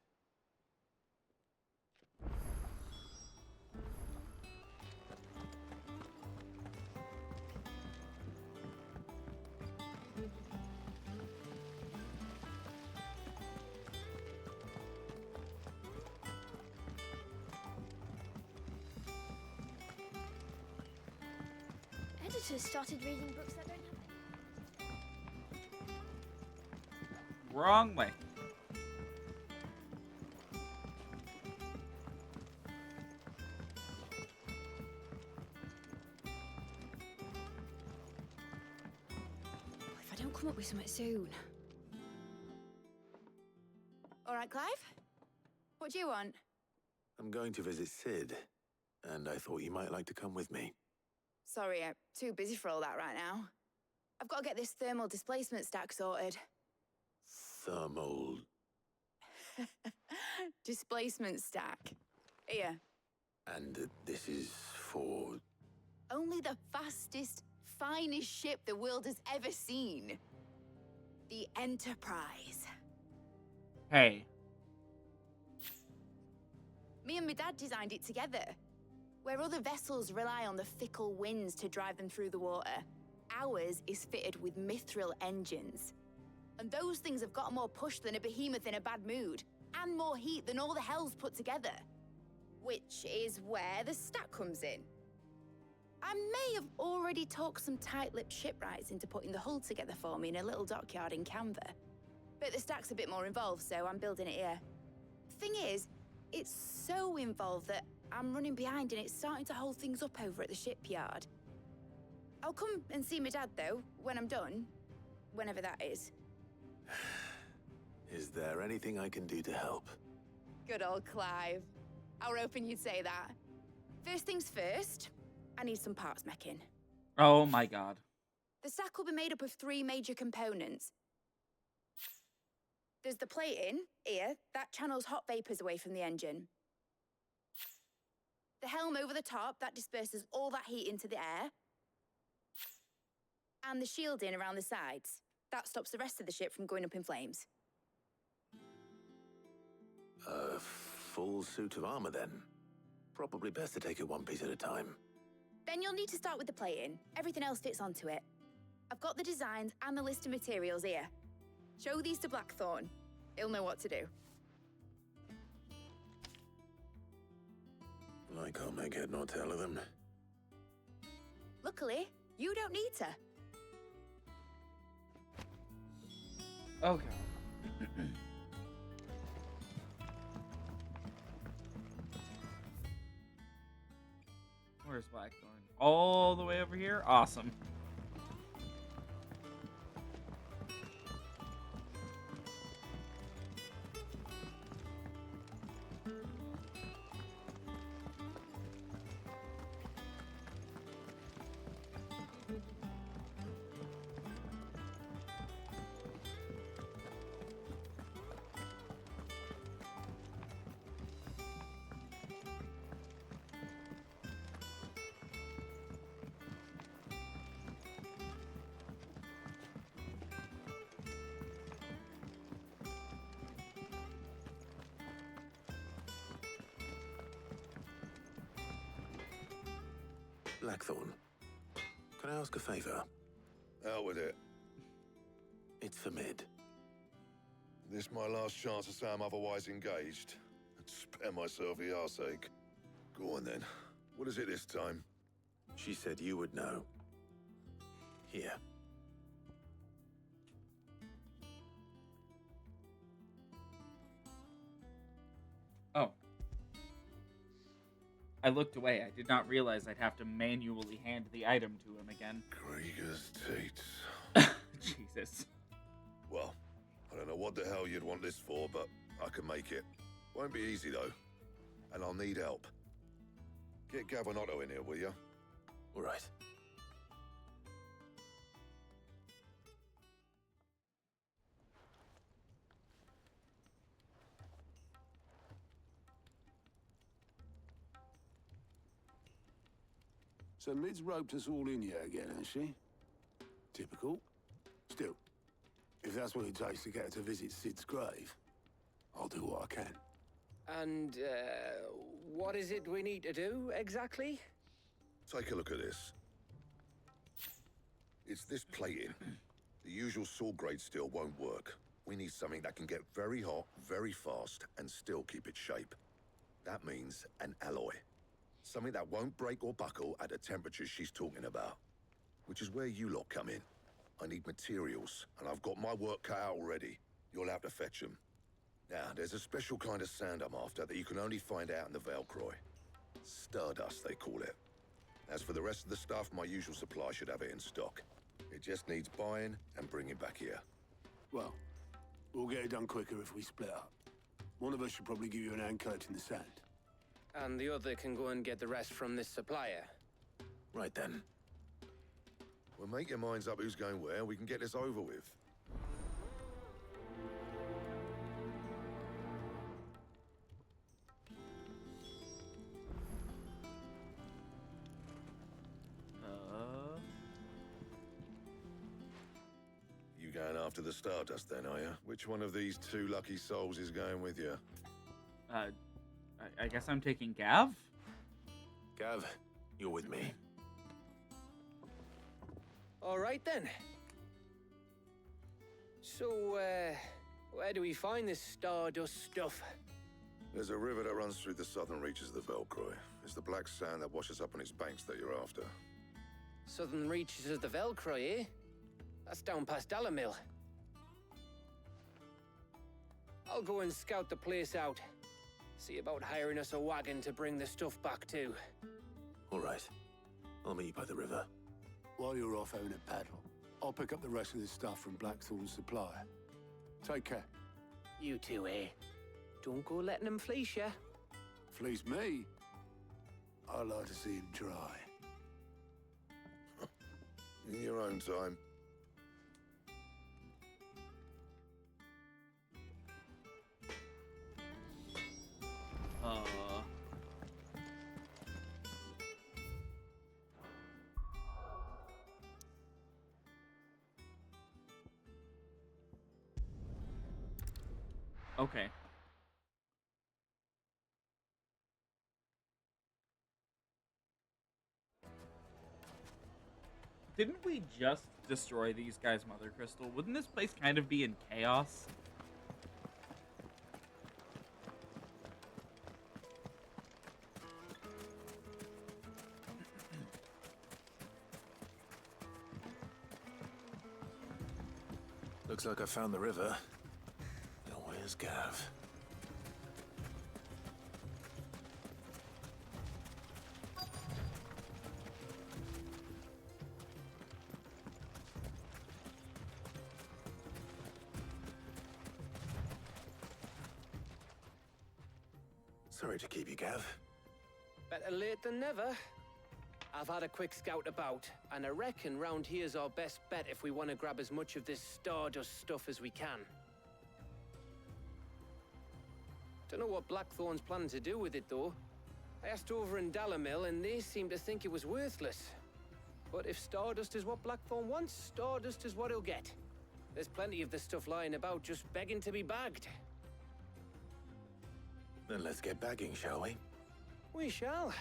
Editors started reading books that don't have Wrong way. If I don't come up with something soon. All right, Clive? What do you want? I'm going to visit Sid, and I thought you might like to come with me. Sorry, I'm too busy for all that right now. I've got to get this thermal displacement stack sorted. Thermal... Displacement stack. Here. And this is for... Only the fastest, finest ship the world has ever seen. The Enterprise. Hey. Me and my dad designed it together. Where other vessels rely on the fickle winds to drive them through the water, ours is fitted with mithril engines. And those things have got more push than a behemoth in a bad mood, and more heat than all the hells put together. Which is where the stack comes in. I may have already talked some tight-lipped shipwrights into putting the hull together for me in a little dockyard in Canva. But the stack's a bit more involved, so I'm building it here. Thing is, it's so involved that I'm running behind and it's starting to hold things up over at the shipyard. I'll come and see my dad, though, when I'm done. Whenever that is. Is there anything I can do to help? Good old Clive. I were hoping you'd say that. First things first, I need some parts meching. Oh my god. The stack will be made up of 3 major components. There's the plating, here, that channels hot vapors away from the engine. The helm over the top, that disperses all that heat into the air. And the shielding around the sides. That stops the rest of the ship from going up in flames. A full suit of armor, then. Probably best to take it one piece at a time. Then you'll need to start with the plating. Everything else fits onto it. I've got the designs and the list of materials here. Show these to Blackthorn. He'll know what to do. I can't make head nor tail of them. Luckily, you don't need to. Okay. Where's Blackthorn? All the way over here? Awesome. Blackthorn, can I ask a favor? Out with it. It's for Mid. This my last chance to say I'm otherwise engaged. Spare myself the arseache. Go on then. What is it this time? She said you would know. Here. Oh. I looked away. I did not realize I'd have to manually hand the item to him again. Krieger's teats. Jesus. Well, I don't know what the hell you'd want this for, but I can make it. Won't be easy, though. And I'll need help. Get Gavin-Otto in here, will you? All right. So Mid's roped us all in here again, has she? Typical. Still, if that's what it takes to get her to visit Sid's grave, I'll do what I can. And, what is it we need to do, exactly? Take a look at this. It's this plating. The usual saw grade steel won't work. We need something that can get very hot, very fast, and still keep its shape. That means an alloy. Something that won't break or buckle at the temperatures she's talking about. Which is where you lot come in. I need materials, and I've got my work cut out already. You'll have to fetch them. Now, there's a special kind of sand I'm after that you can only find out in the Velcroy. Stardust, they call it. As for the rest of the stuff, my usual supply should have it in stock. It just needs buying and bringing back here. Well, we'll get it done quicker if we split up. One of us should probably give you an hand collecting the sand. And the other can go and get the rest from this supplier. Right then. Well, make your minds up who's going where, and we can get this over with. You going after the Stardust then, are you? Which one of these two lucky souls is going with you? I guess I'm taking Gav? Gav, you're with me. All right, then. So, where do we find this Stardust stuff? There's a river that runs through the southern reaches of the Velcroy. It's the black sand that washes up on its banks that you're after. Southern reaches of the Velcroy, eh? That's down past Dalamil. I'll go and scout the place out. See about hiring us a wagon to bring the stuff back to. All right. I'll meet you by the river. While you're off having a paddle, I'll pick up the rest of the stuff from Blackthorn's supplier. Take care. You two, eh? Don't go letting them fleece ya. Fleece me? I like to see him try. In your own time. Okay. Didn't we just destroy these guys' mother crystal? Wouldn't this place kind of be in chaos? Looks like I found the river. Now where's Gav? Sorry to keep you, Gav. Better late than never. I've had a quick scout about, and I reckon round here's our best bet if we want to grab as much of this Stardust stuff as we can. Don't know what Blackthorn's planning to do with it, though. I asked over in Dalamil, and they seem to think it was worthless. But if Stardust is what Blackthorn wants, Stardust is what he'll get. There's plenty of this stuff lying about, just begging to be bagged. Then let's get bagging, shall we? We shall.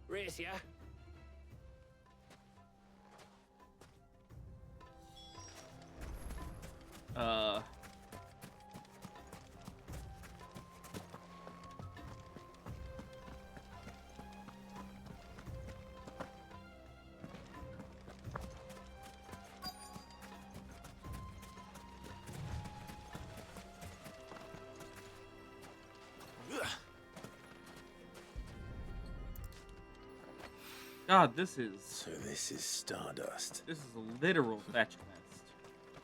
Race ya. God, this is... So this is Stardust. This is a literal fetch quest.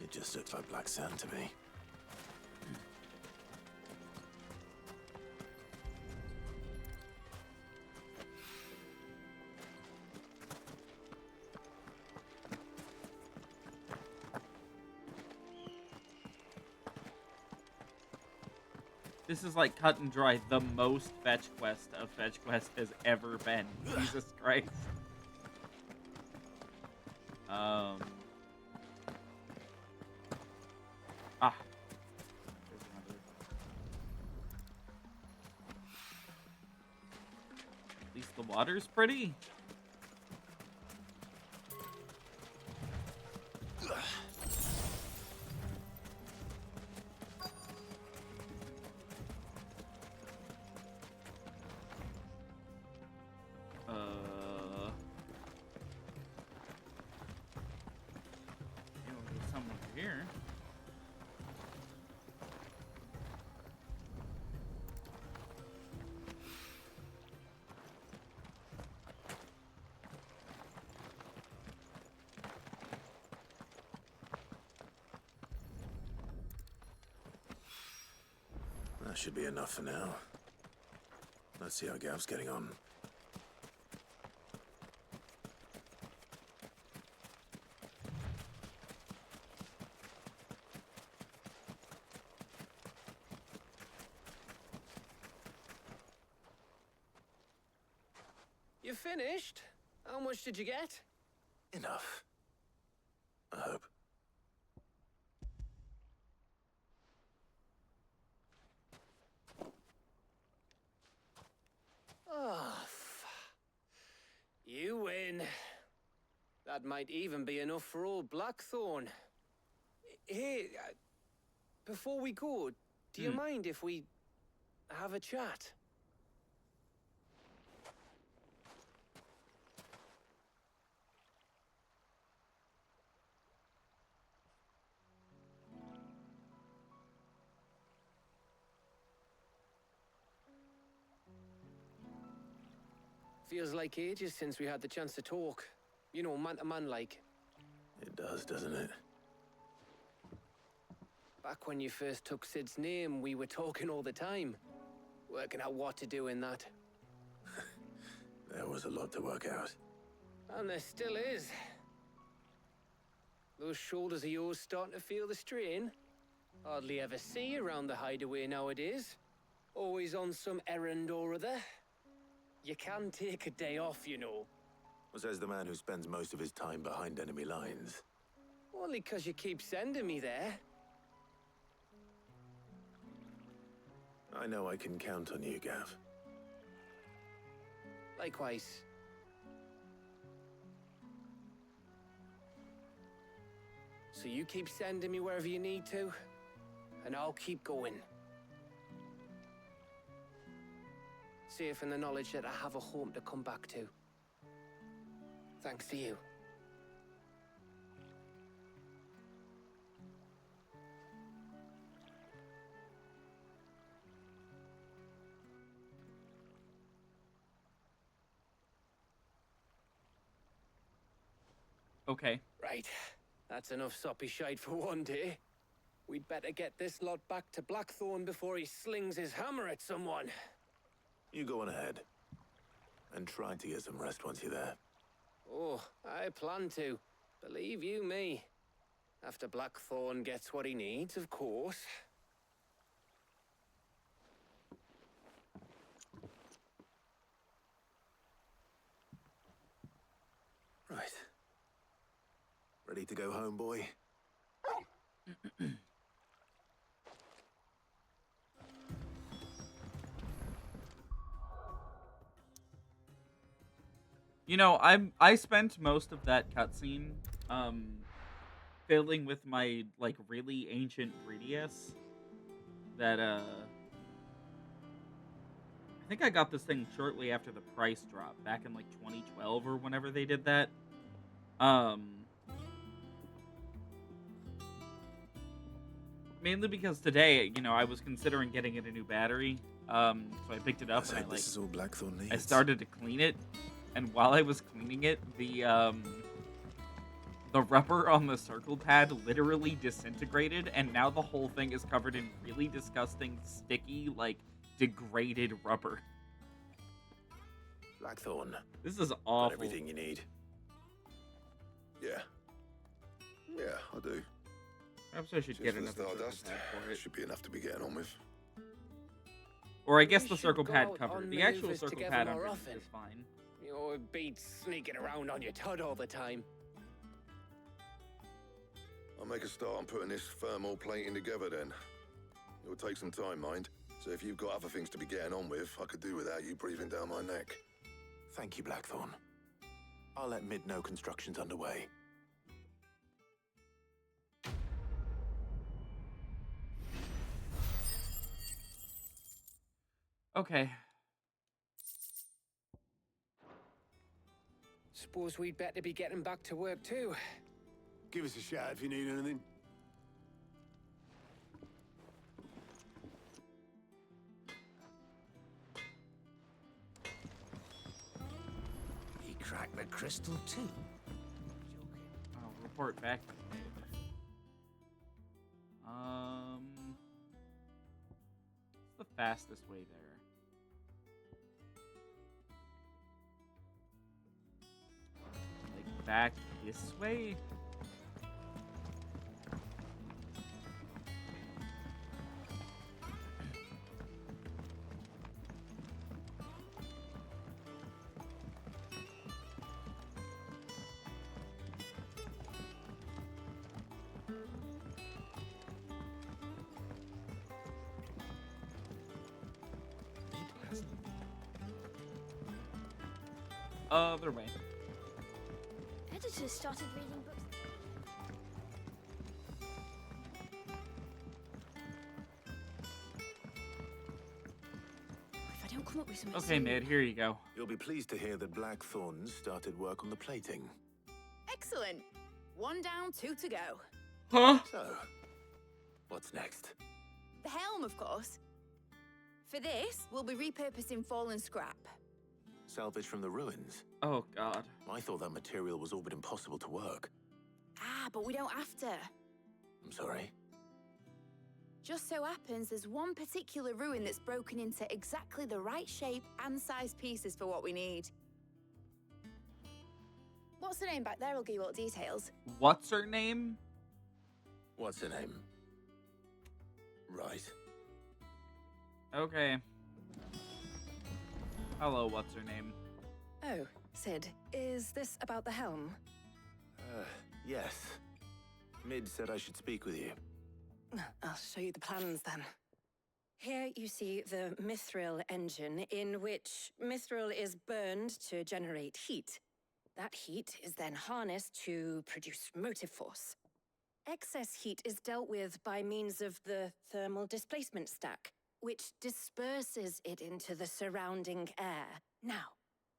It just looks like black sand to me. This is like cut and dry, the most fetch quest of fetch quest has ever been. Jesus Christ. Ah. There's another. At least the water's pretty. There's someone here. That should be enough for now. Let's see how Gav's getting on. You finished? How much did you get? Enough. I hope. Oh, you win. That might even be enough for old Blackthorn. Hey, before we go, do you mind if we have a chat? Feels like ages since we had the chance to talk. You know, man to man like. It does, doesn't it? Back when you first took Sid's name, we were talking all the time. Working out what to do in that. There was a lot to work out. And there still is. Those shoulders of yours starting to feel the strain. Hardly ever see you around the hideaway nowadays. Always on some errand or other. You can take a day off, you know. Says the man who spends most of his time behind enemy lines. Only 'cause you keep sending me there. I know I can count on you, Gav. Likewise. So you keep sending me wherever you need to, and I'll keep going. Safe in the knowledge that I have a home to come back to. Thanks to you. Okay. Right. That's enough soppy shite for one day. We'd better get this lot back to Blackthorn before he slings his hammer at someone. You go on ahead. And try to get some rest once you're there. Oh, I plan to. Believe you me. After Blackthorn gets what he needs, of course. Right. Ready to go home, boy? You know, I spent most of that cutscene fiddling with my like really ancient 3DS that I think I got this thing shortly after the price drop back in like 2012 or whenever they did that. Mainly because today, you know, I was considering getting it a new battery. So I picked it up and This is all Blackthorn needs. I started to clean it, and while I was cleaning it, the rubber on the circle pad literally disintegrated, and now the whole thing is covered in really disgusting, sticky, like degraded rubber. Blackthorn. This is awful. Got everything you need. Yeah. Yeah, I do. Perhaps I should Just get for the another circle Stardust. pad for it. Should be enough to be getting on with. Or I guess We the should circle go pad out cover. on The actual maneuvers circle together pad more underneath often. is fine. You know, it beats sneaking around on your tud all the time. I'll make a start on putting this thermal plating together then. It'll take some time, mind. So if you've got other things to be getting on with, I could do without you breathing down my neck. Thank you, Blackthorn. I'll let Mid know construction's underway. Okay. Suppose we'd better be getting back to work too. Give us a shout if you need anything. He cracked the crystal too. I'll report back to Mid. What's the fastest way there? Like back this way? Other way. Editors started reading books. If I don't come up with something Okay, soon- Mid, here you go. You'll be pleased to hear that Blackthorn started work on the plating. Excellent. One down, two to go. Huh? So, what's next? The helm, of course. For this, we'll be repurposing fallen scrap. Salvage from the ruins? Oh, God. I thought that material was all but impossible to work. Ah, but we don't have to. I'm sorry. Just so happens there's one particular ruin that's broken into exactly the right shape and size pieces for what we need. What's the name back there? I'll give you all the details. What's her name? What's her name? Right. Okay. Hello, what's her name? Oh, Sid, is this about the helm? Yes. Mid said I should speak with you. I'll show you the plans then. Here you see the mithril engine, in which mithril is burned to generate heat. That heat is then harnessed to produce motive force. Excess heat is dealt with by means of the thermal displacement stack, which disperses it into the surrounding air. Now,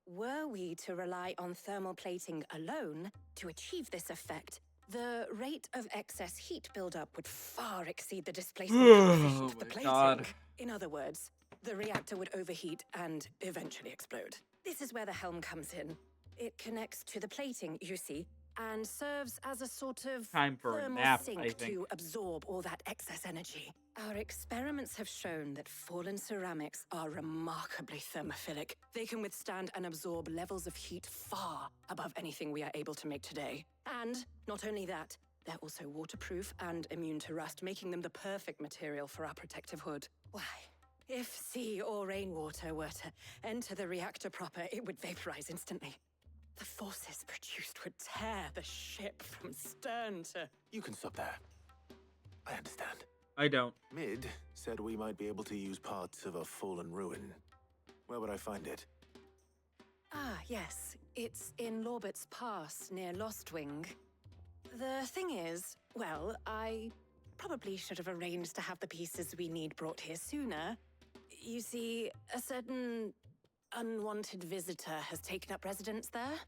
were we to rely on thermal plating alone to achieve this effect, the rate of excess heat buildup would far exceed the displacement coefficient of the my plating. God. In other words, the reactor would overheat and eventually explode. This is where the helm comes in. It connects to the plating, you see, and serves as a sort of Time for a thermal nap, sink I think. to absorb all that excess energy. Our experiments have shown that fallen ceramics are remarkably thermophilic. They can withstand and absorb levels of heat far above anything we are able to make today. And not only that, they're also waterproof and immune to rust, making them the perfect material for our protective hood. Why? If sea or rainwater were to enter the reactor proper, it would vaporize instantly. The forces produced would tear the ship from stern to... You can stop there. I understand. I don't. Mid said we might be able to use parts of a fallen ruin. Where would I find it? Ah, yes. It's in Lorbert's Pass, near Lostwing. The thing is, well, I probably should have arranged to have the pieces we need brought here sooner. You see, a certain unwanted visitor has taken up residence there.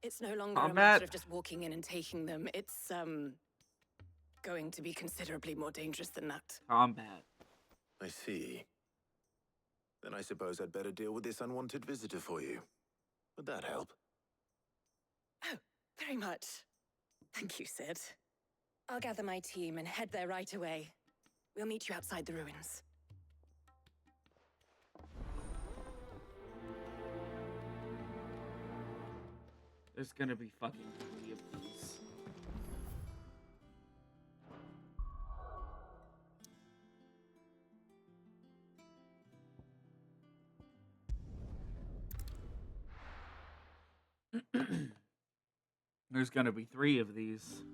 It's no longer a matter of just walking in and taking them. It's, going to be considerably more dangerous than that. Combat. I see. Then I suppose I'd better deal with this unwanted visitor for you. Would that help? Oh, very much. Thank you, Sid. I'll gather my team and head there right away. We'll meet you outside the ruins. There's gonna be fucking 3 of these. There's gonna be 3 of these.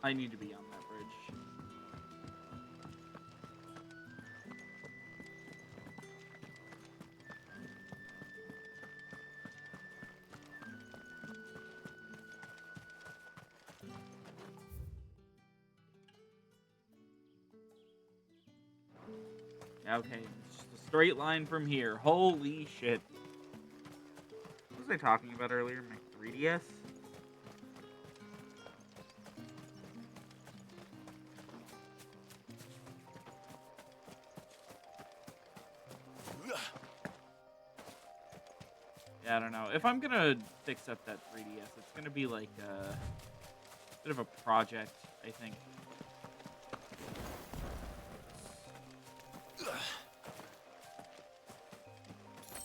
I need to be on that bridge. Okay, it's just a straight line from here. Holy shit. What was I talking about earlier? My 3DS? Yeah, I don't know. If I'm gonna fix up that 3DS, it's gonna be like a bit of a project, I think.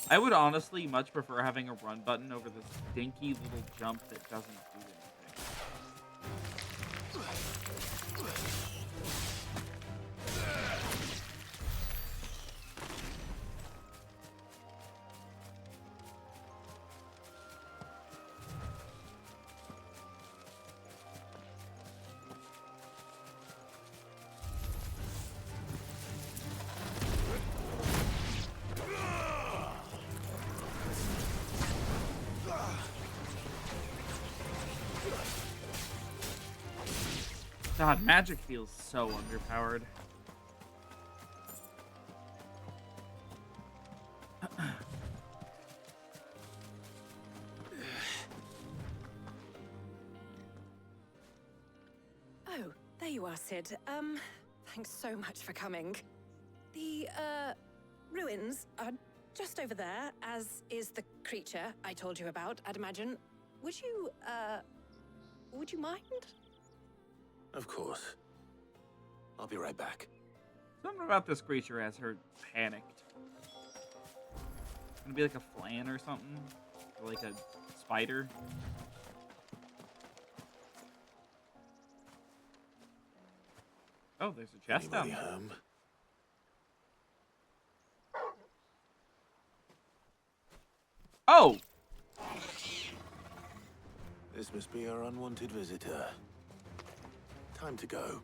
I would honestly much prefer having a run button over this dinky little jump that doesn't do anything. God, magic feels so underpowered. Oh, there you are, Sid. Thanks so much for coming. The, ruins are just over there, as is the creature I told you about, I'd imagine. Would you mind? Of course. I'll be right back. Something about this creature has her panicked. It's gonna be like a flan or something? Or like a spider? Oh, there's a chest down there. Oh! This must be our unwanted visitor. Time to go.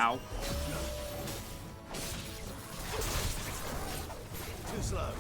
Ow. Too slow.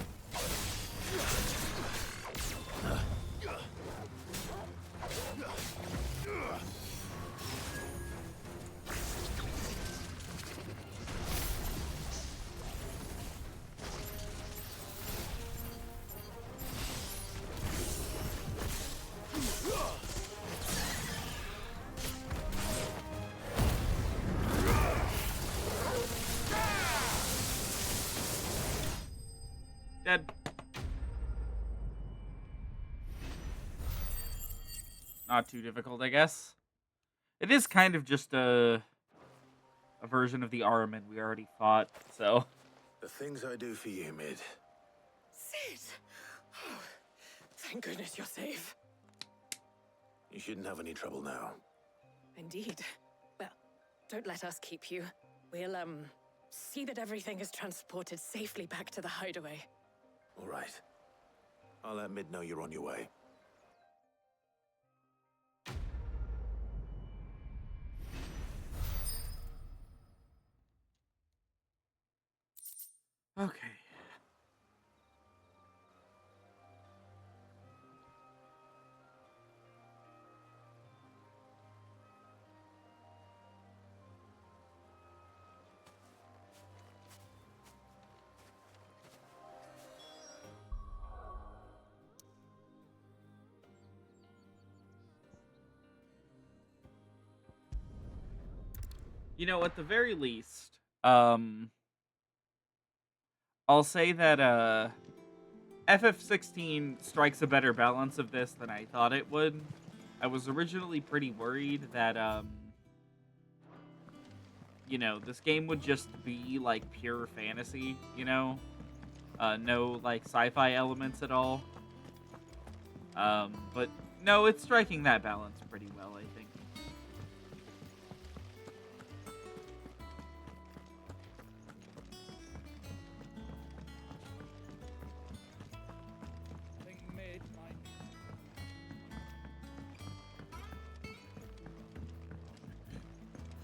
Dead. Not too difficult, I guess. It is kind of just a version of the Armin we already fought, so. The things I do for you, Mid. Sid! Oh, thank goodness you're safe. You shouldn't have any trouble now. Indeed. Well, don't let us keep you. We'll, see that everything is transported safely back to the hideaway. All right. I'll let Mid know you're on your way. Okay. You know, at the very least, I'll say that FF16 strikes a better balance of this than I thought it would. I was originally pretty worried that you know, this game would just be like pure fantasy, you know? No like sci-fi elements at all. But no, it's striking that balance pretty well, I think.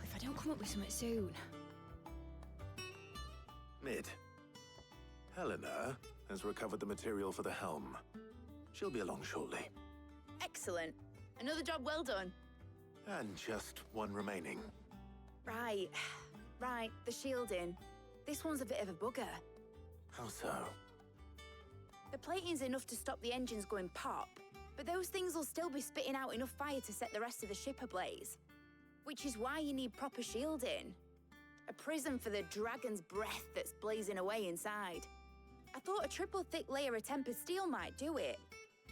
If I don't come up with something soon. Mid. Helena has recovered the material for the helm. She'll be along shortly. Excellent. Another job well done. And just one remaining. Right. Right, the shielding. This one's a bit of a bugger. How so? The plating's enough to stop the engines going pop, but those things will still be spitting out enough fire to set the rest of the ship ablaze. Which is why you need proper shielding. A prison for the dragon's breath that's blazing away inside. I thought a triple thick layer of tempered steel might do it.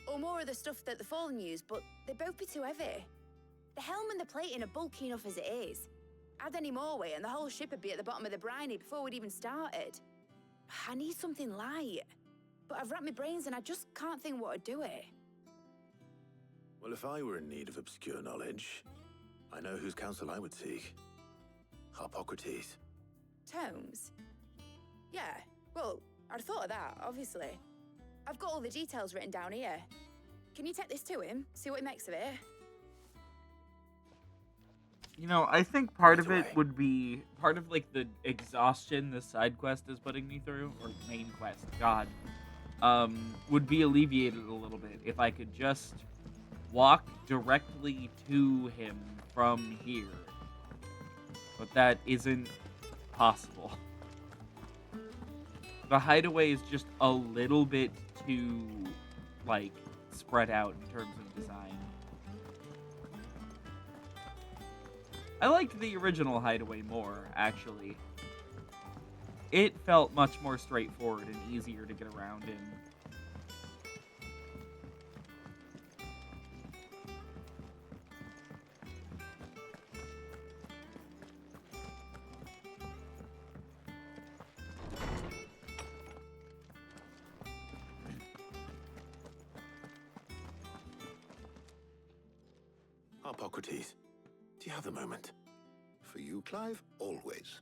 Or more of the stuff that the Fallen use, but they'd both be too heavy. The helm and the plating are bulky enough as it is. Add any more weight and the whole ship would be at the bottom of the briny before we'd even started. I need something light. But I've racked my brains and I just can't think what would do it. Well, if I were in need of obscure knowledge, I know whose counsel I would seek. Harpocrates. Tomes? Yeah, well, I'd thought of that, obviously. I've got all the details written down here. Can you take this to him, see what he makes of it? You know, I think part of it would be part of like the exhaustion this side quest is putting me through, or main quest, God, would be alleviated a little bit if I could just walk directly to him from here. But that isn't possible. The hideaway is just a little bit too, like, spread out in terms of design. I liked the original hideaway more, actually. It felt much more straightforward and easier to get around in. Harpocrates, do you have a moment? For you, Clive, always.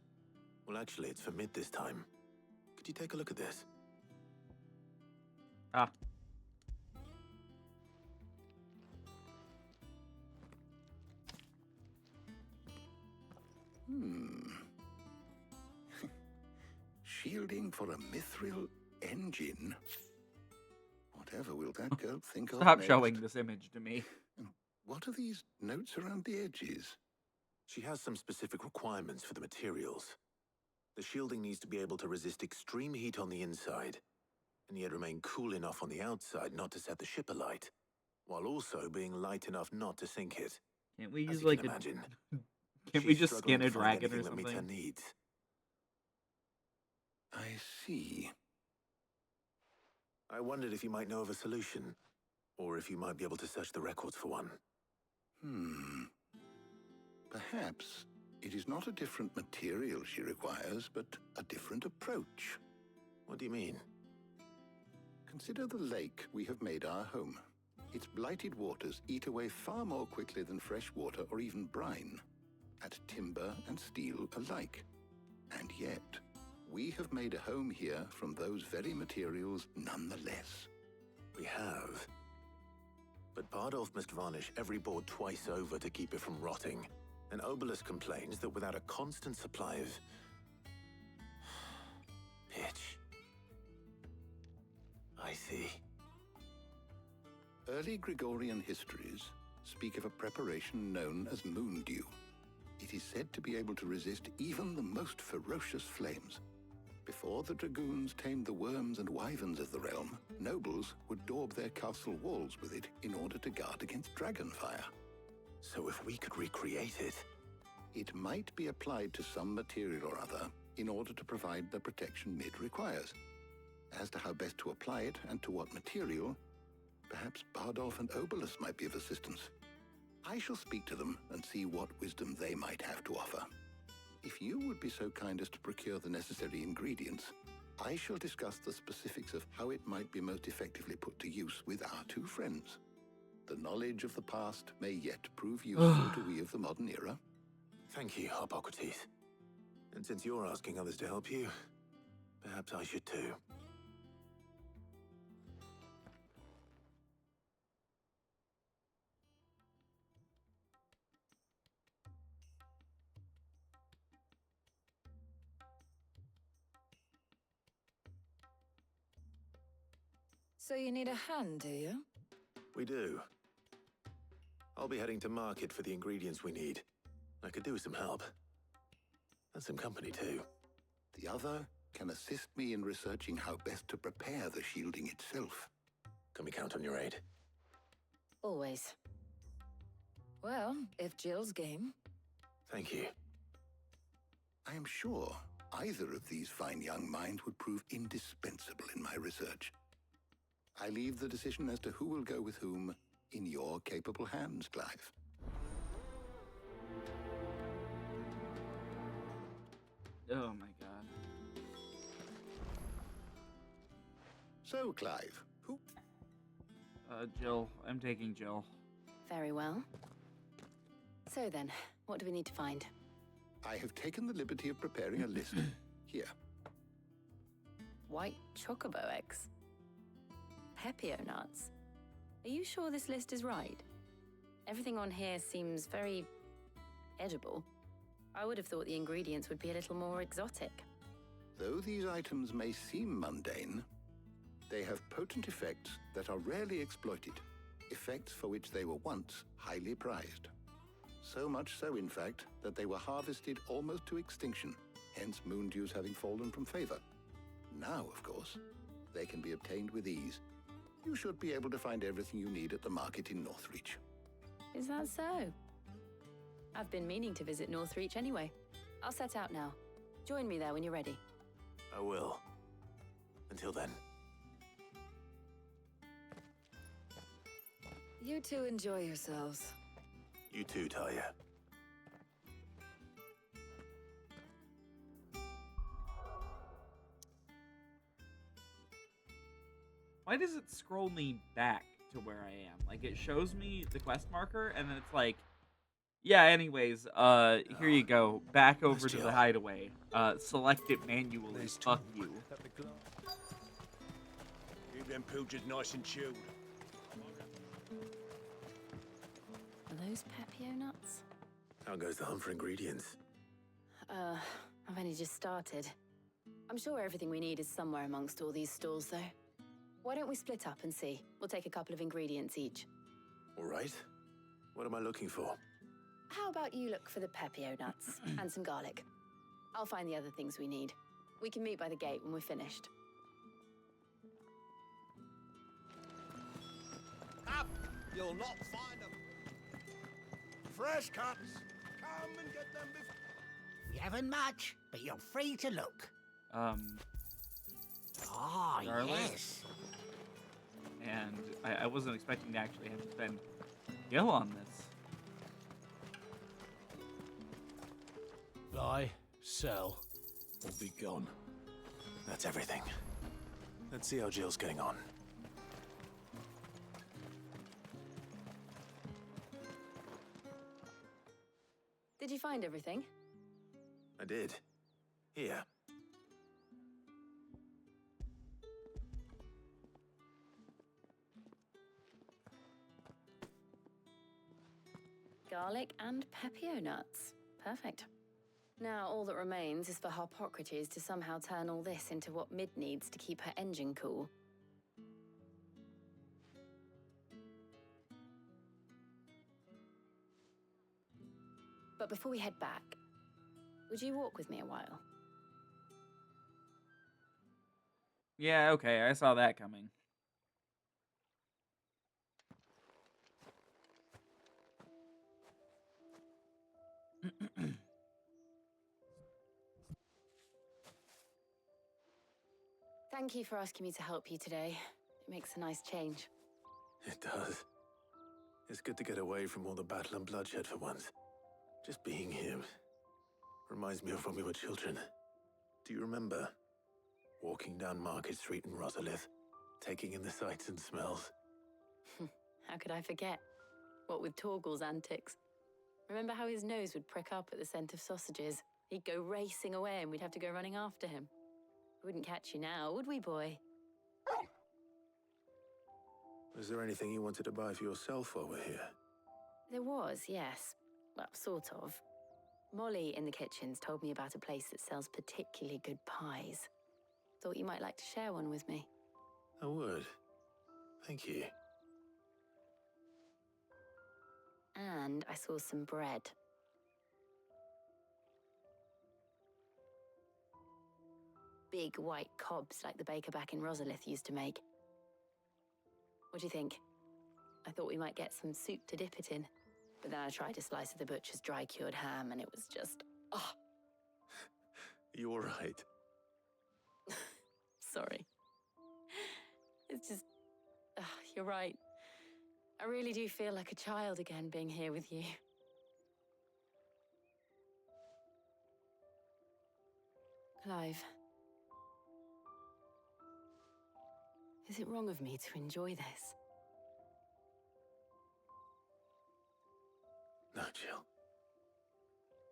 Well, actually, it's for Mid this time. Could you take a look at this? Ah. Hmm. Shielding for a mithril engine? Whatever will that girl think of Stop next? showing this image to me. What are these notes around the edges? She has some specific requirements for the materials. The shielding needs to be able to resist extreme heat on the inside, and yet remain cool enough on the outside not to set the ship alight, while also being light enough not to sink it. Can't we As use you like can a... imagine, Can't we she's just struggling skin a to find dragon or anything that meets her something? needs. I see. I wondered if you might know of a solution, or if you might be able to search the records for one. Perhaps it is not a different material she requires, but a different approach. What do you mean? Consider the lake we have made our home. Its blighted waters eat away far more quickly than fresh water or even brine, at timber and steel alike. And yet, we have made a home here from those very materials nonetheless. We have. But Bardolph must varnish every board twice over to keep it from rotting. And Obelisk complains that without a constant supply of... pitch. I see. Early Gregorian histories speak of a preparation known as moon dew. It is said to be able to resist even the most ferocious flames. Before the dragoons tamed the worms and wyverns of the realm, nobles would daub their castle walls with it in order to guard against dragonfire. So if we could recreate it... It might be applied to some material or other in order to provide the protection Mid requires. As to how best to apply it and to what material, perhaps Bardolph and Obelisk might be of assistance. I shall speak to them and see what wisdom they might have to offer. If you would be so kind as to procure the necessary ingredients, I shall discuss the specifics of how it might be most effectively put to use with our two friends. The knowledge of the past may yet prove useful to we of the modern era. Thank you, Hippocrates. And since you're asking others to help you, perhaps I should too. So you need a hand, do you? We do. I'll be heading to market for the ingredients we need. I could do with some help. And some company, too. The other can assist me in researching how best to prepare the shielding itself. Can we count on your aid? Always. Well, if Jill's game. Thank you. I am sure either of these fine young minds would prove indispensable in my research. I leave the decision as to who will go with whom in your capable hands, Clive. Oh my god. So, Clive, who... Jill. I'm taking Jill. Very well. So then, what do we need to find? I have taken the liberty of preparing a list. Here. White chocobo eggs. Pepio nuts. Are you sure this list is right? Everything on here seems very edible. I would have thought the ingredients would be a little more exotic. Though these items may seem mundane, they have potent effects that are rarely exploited, effects for which they were once highly prized. So much so, in fact, that they were harvested almost to extinction, hence moon dews having fallen from favor. Now, of course, they can be obtained with ease. You should be able to find everything you need at the market in Northreach. Is that so? I've been meaning to visit Northreach anyway. I'll set out now. Join me there when you're ready. I will. Until then. You two enjoy yourselves. You too, Talia. Why does it scroll me back to where I am? Like, it shows me the quest marker, and then it's like, yeah, anyways, here you go. Back over to the hideaway. Select it manually. Fuck you. Keep them pilchards nice and chilled. Are those Pepio nuts? How goes the hunt for ingredients? I've only just started. I'm sure everything we need is somewhere amongst all these stalls, though. Why don't we split up and see? We'll take a couple of ingredients each. All right. What am I looking for? How about you look for the pepio nuts and some garlic? I'll find the other things we need. We can meet by the gate when we're finished. Up! You'll not find them. Fresh cuts. Come and get them before. We haven't much, but you're free to look. Ah, Garlic? yes. And I wasn't expecting to actually have to spend skill on this. Buy, sell, or be gone. That's everything. Let's see how Jill's getting on. Did you find everything? I did. Here. Garlic and pepio nuts. Perfect. Now all that remains is for Harpocrates to somehow turn all this into what Mid needs to keep her engine cool. But before we head back, would you walk with me a while? Yeah, okay, I saw that coming. Thank you for asking me to help you today. It makes a nice change. It does. It's good to get away from all the battle and bloodshed for once. Just being here reminds me of when we were children. Do you remember? Walking down Market Street in Rosalith, taking in the sights and smells. How could I forget? What with Torgal's antics. Remember how his nose would prick up at the scent of sausages? He'd go racing away and we'd have to go running after him. We wouldn't catch you now, would we, boy? Was there anything you wanted to buy for yourself while we're here? There was, yes. Well, sort of. Molly in the kitchens told me about a place that sells particularly good pies. Thought you might like to share one with me. I would. Thank you. And I saw some bread. Big white cobs like the baker back in Rosalith used to make. What do you think? I thought we might get some soup to dip it in. But then I tried a slice of the butcher's dry-cured ham and it was just... oh. You all right? Sorry. It's just... you're right. I really do feel like a child again being here with you. Clive. Is it wrong of me to enjoy this? No, Jill.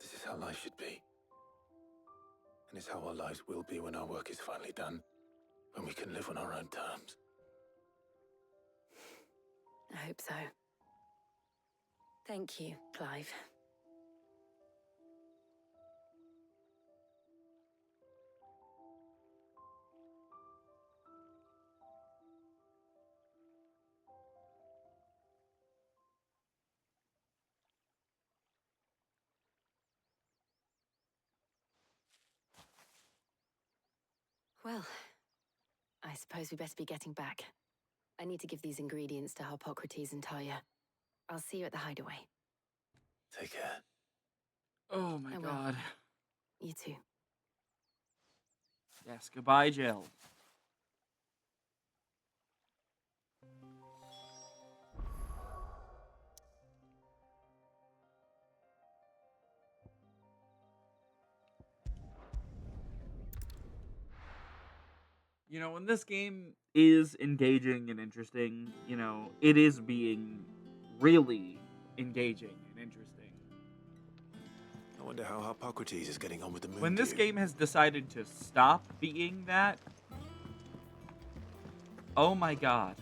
This is how life should be. And it's how our lives will be when our work is finally done. When we can live on our own terms. I hope so. Thank you, Clive. Well, I suppose we better be getting back. I need to give these ingredients to Harpocrates and Talia. I'll see you at the hideaway. Take care. Oh my god. You too. Yes, goodbye, Jill. You know, when this game is engaging and interesting, you know, it is being really engaging and interesting. I wonder how Harpocrates is getting on with the moon. When this game has decided to stop being that, oh my god.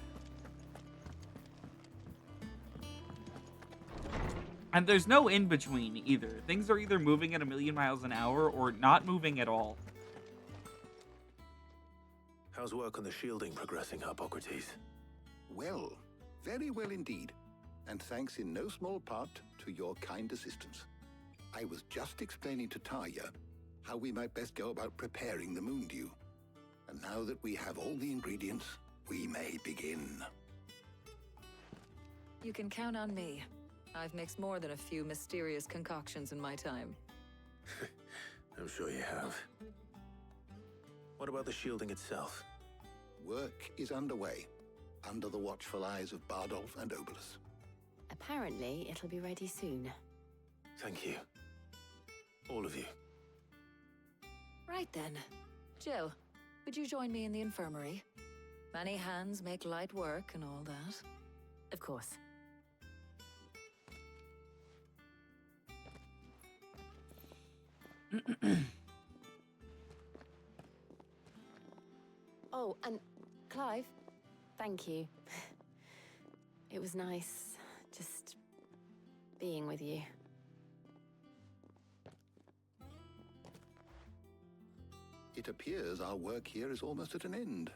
And there's no in-between either. Things are either moving at 1,000,000 miles an hour or not moving at all. How's work on the shielding progressing, Hippocrates? Well, very well indeed. And thanks in no small part to your kind assistance. I was just explaining to Tarja how we might best go about preparing the moon dew. And now that we have all the ingredients, we may begin. You can count on me. I've mixed more than a few mysterious concoctions in my time. I'm sure you have. What about the shielding itself? Work is underway, under the watchful eyes of Bardolph and Obolus. Apparently, it'll be ready soon. Thank you. All of you. Right then. Jill, would you join me in the infirmary? Many hands make light work and all that. Of course. Oh, and Clive, thank you. It was nice just being with you. It appears our work here is almost at an end.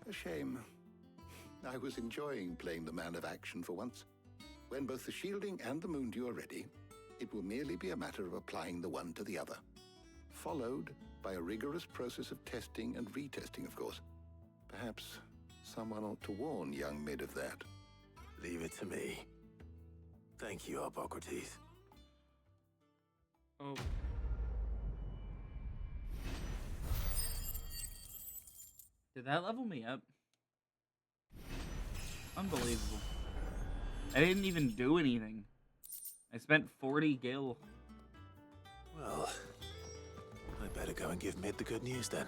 A shame. I was enjoying playing the man of action for once. When both the shielding and the moon dew are ready, it will merely be a matter of applying the one to the other, followed by a rigorous process of testing and retesting, of course. Perhaps someone ought to warn young Mid of that. Leave it to me. Thank you, Hippocrates. Oh. Did that level me up? Unbelievable. I didn't even do anything. I spent 40 gil. Well, I better go and give Mid the good news then.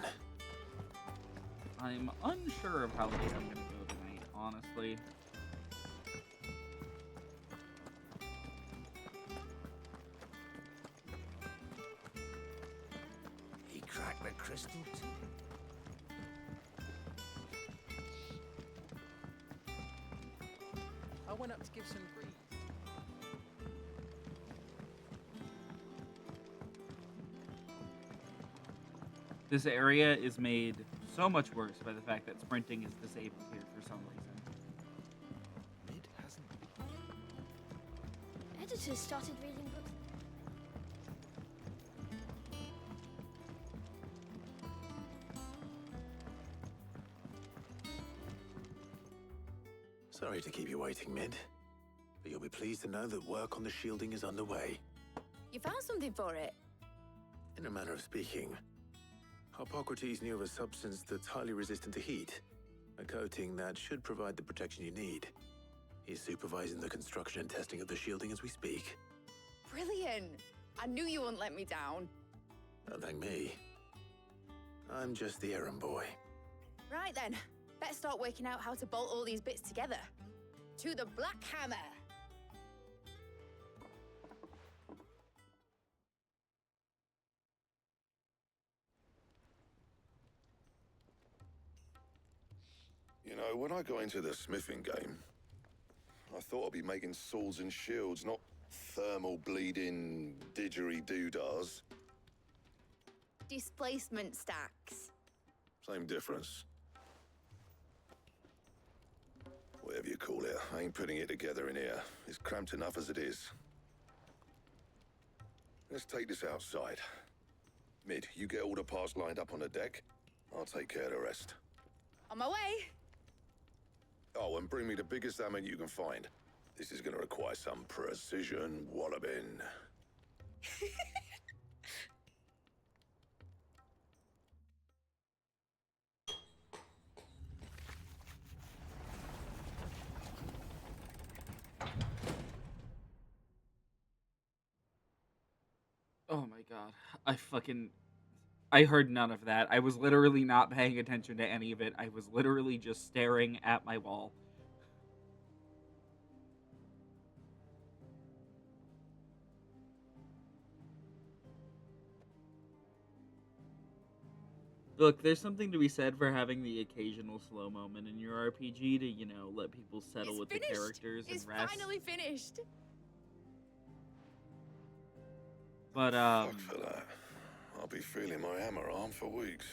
I'm unsure of how late I'm gonna go tonight, honestly. He cracked the crystal too. I went up to give some breeze. This area is made so much worse by the fact that sprinting is disabled here for some reason. Mid hasn't. Editors started reading books. Sorry to keep you waiting, Mid. But you'll be pleased to know that work on the shielding is underway. You found something for it? In a manner of speaking, Hippocrates knew of a substance that's highly resistant to heat, a coating that should provide the protection you need. He's supervising the construction and testing of the shielding as we speak. Brilliant! I knew you wouldn't let me down. Don't thank me. I'm just the errand boy. Right then, better start working out how to bolt all these bits together. To the Black Hammer! You know, when I got into the smithing game, I thought I'd be making swords and shields, not thermal bleeding didgeridoo-dahs. Displacement stacks. Same difference. Whatever you call it, I ain't putting it together in here. It's cramped enough as it is. Let's take this outside. Mid, you get all the parts lined up on the deck. I'll take care of the rest. On my way! Oh, and bring me the biggest hammer you can find. This is gonna require some precision walloping. Oh my god. I heard none of that. I was literally not paying attention to any of it. I was literally just staring at my wall. Look, there's something to be said for having the occasional slow moment in your RPG to, you know, let people settle with finished. the characters It's and rest. finally finished. But, Fuck for that. I'll be feeling my hammer arm for weeks.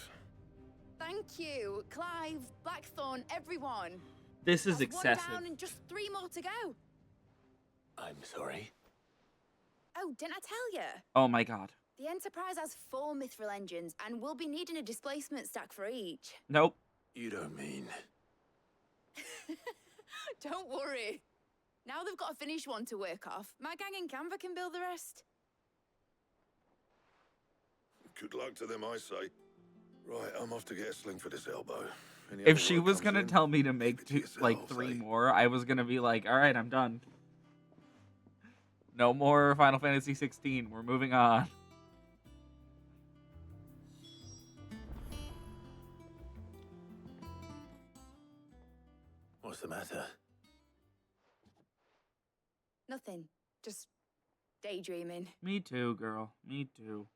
Thank you. Clive, Blackthorn, everyone. This is That's excessive. 1 down and just 3 more to go. I'm sorry. Oh, didn't I tell you? Oh my god. The Enterprise has 4 mithril engines, and we'll be needing a displacement stack for each. Nope. You don't mean... Don't worry. Now they've got a finished one to work off. My gang in Canva can build the rest. Good luck to them, I say. Right, I'm off to get a sling for this elbow. If she was gonna tell me to make like 3 more, I was gonna be like, all right, I'm done. No more Final Fantasy 16. We're moving on. What's the matter? Nothing. Just daydreaming. Me too, girl. Me too.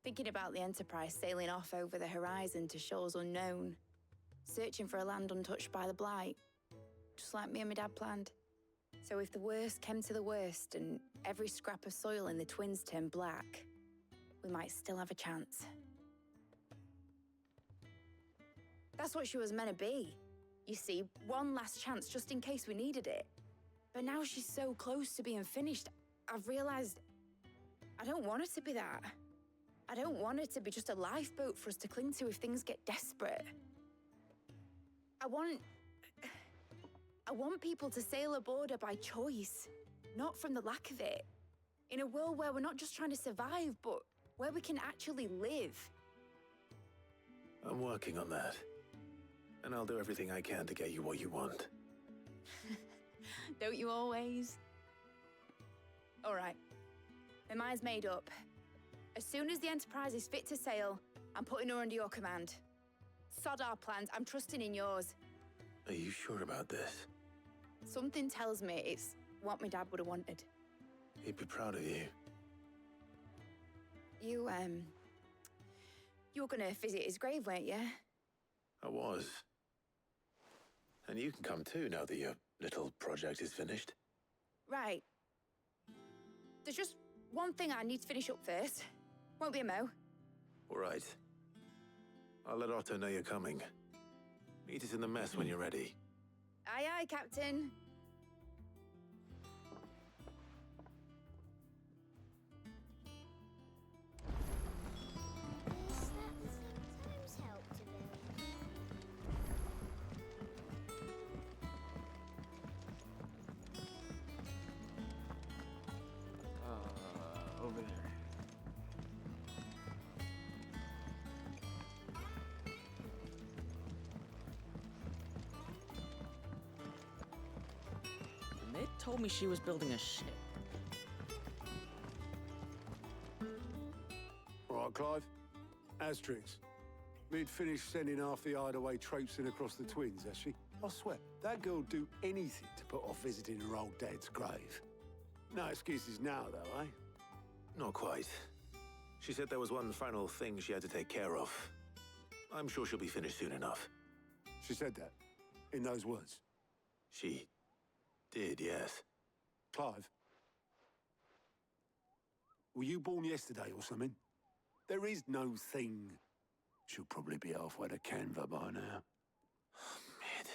Thinking about the Enterprise sailing off over the horizon to shores unknown. Searching for a land untouched by the Blight. Just like me and my dad planned. So if the worst came to the worst and every scrap of soil in the Twins turned black, we might still have a chance. That's what she was meant to be. You see, one last chance just in case we needed it. But now she's so close to being finished, I've realized I don't want it to be that. I don't want it to be just a lifeboat for us to cling to if things get desperate. I want people to sail aboard her by choice, not from the lack of it. In a world where we're not just trying to survive, but where we can actually live. I'm working on that. And I'll do everything I can to get you what you want. Don't you always? All right. My mind's made up. As soon as the Enterprise is fit to sail, I'm putting her under your command. Sod our plans, I'm trusting in yours. Are you sure about this? Something tells me it's what my dad would have wanted. He'd be proud of you. You were gonna visit his grave, weren't you? I was. And you can come too now that your little project is finished. Right. There's just one thing I need to finish up first. Won't be a mo. All right. I'll let Otto know you're coming. Meet us in the mess when you're ready. Aye, aye, Captain. Over there. Mid told me she was building a ship. All right, Clive. Asterix. Mid finished sending half the hideaway traipsing across the Twins, has she? I swear, that girl'd do anything to put off visiting her old dad's grave. No excuses now, though, eh? Not quite. She said there was one final thing she had to take care of. I'm sure she'll be finished soon enough. She said that? In those words? She did, yes. Clive? Were you born yesterday or something? There is no thing. She'll probably be halfway to Canva by now. Mid.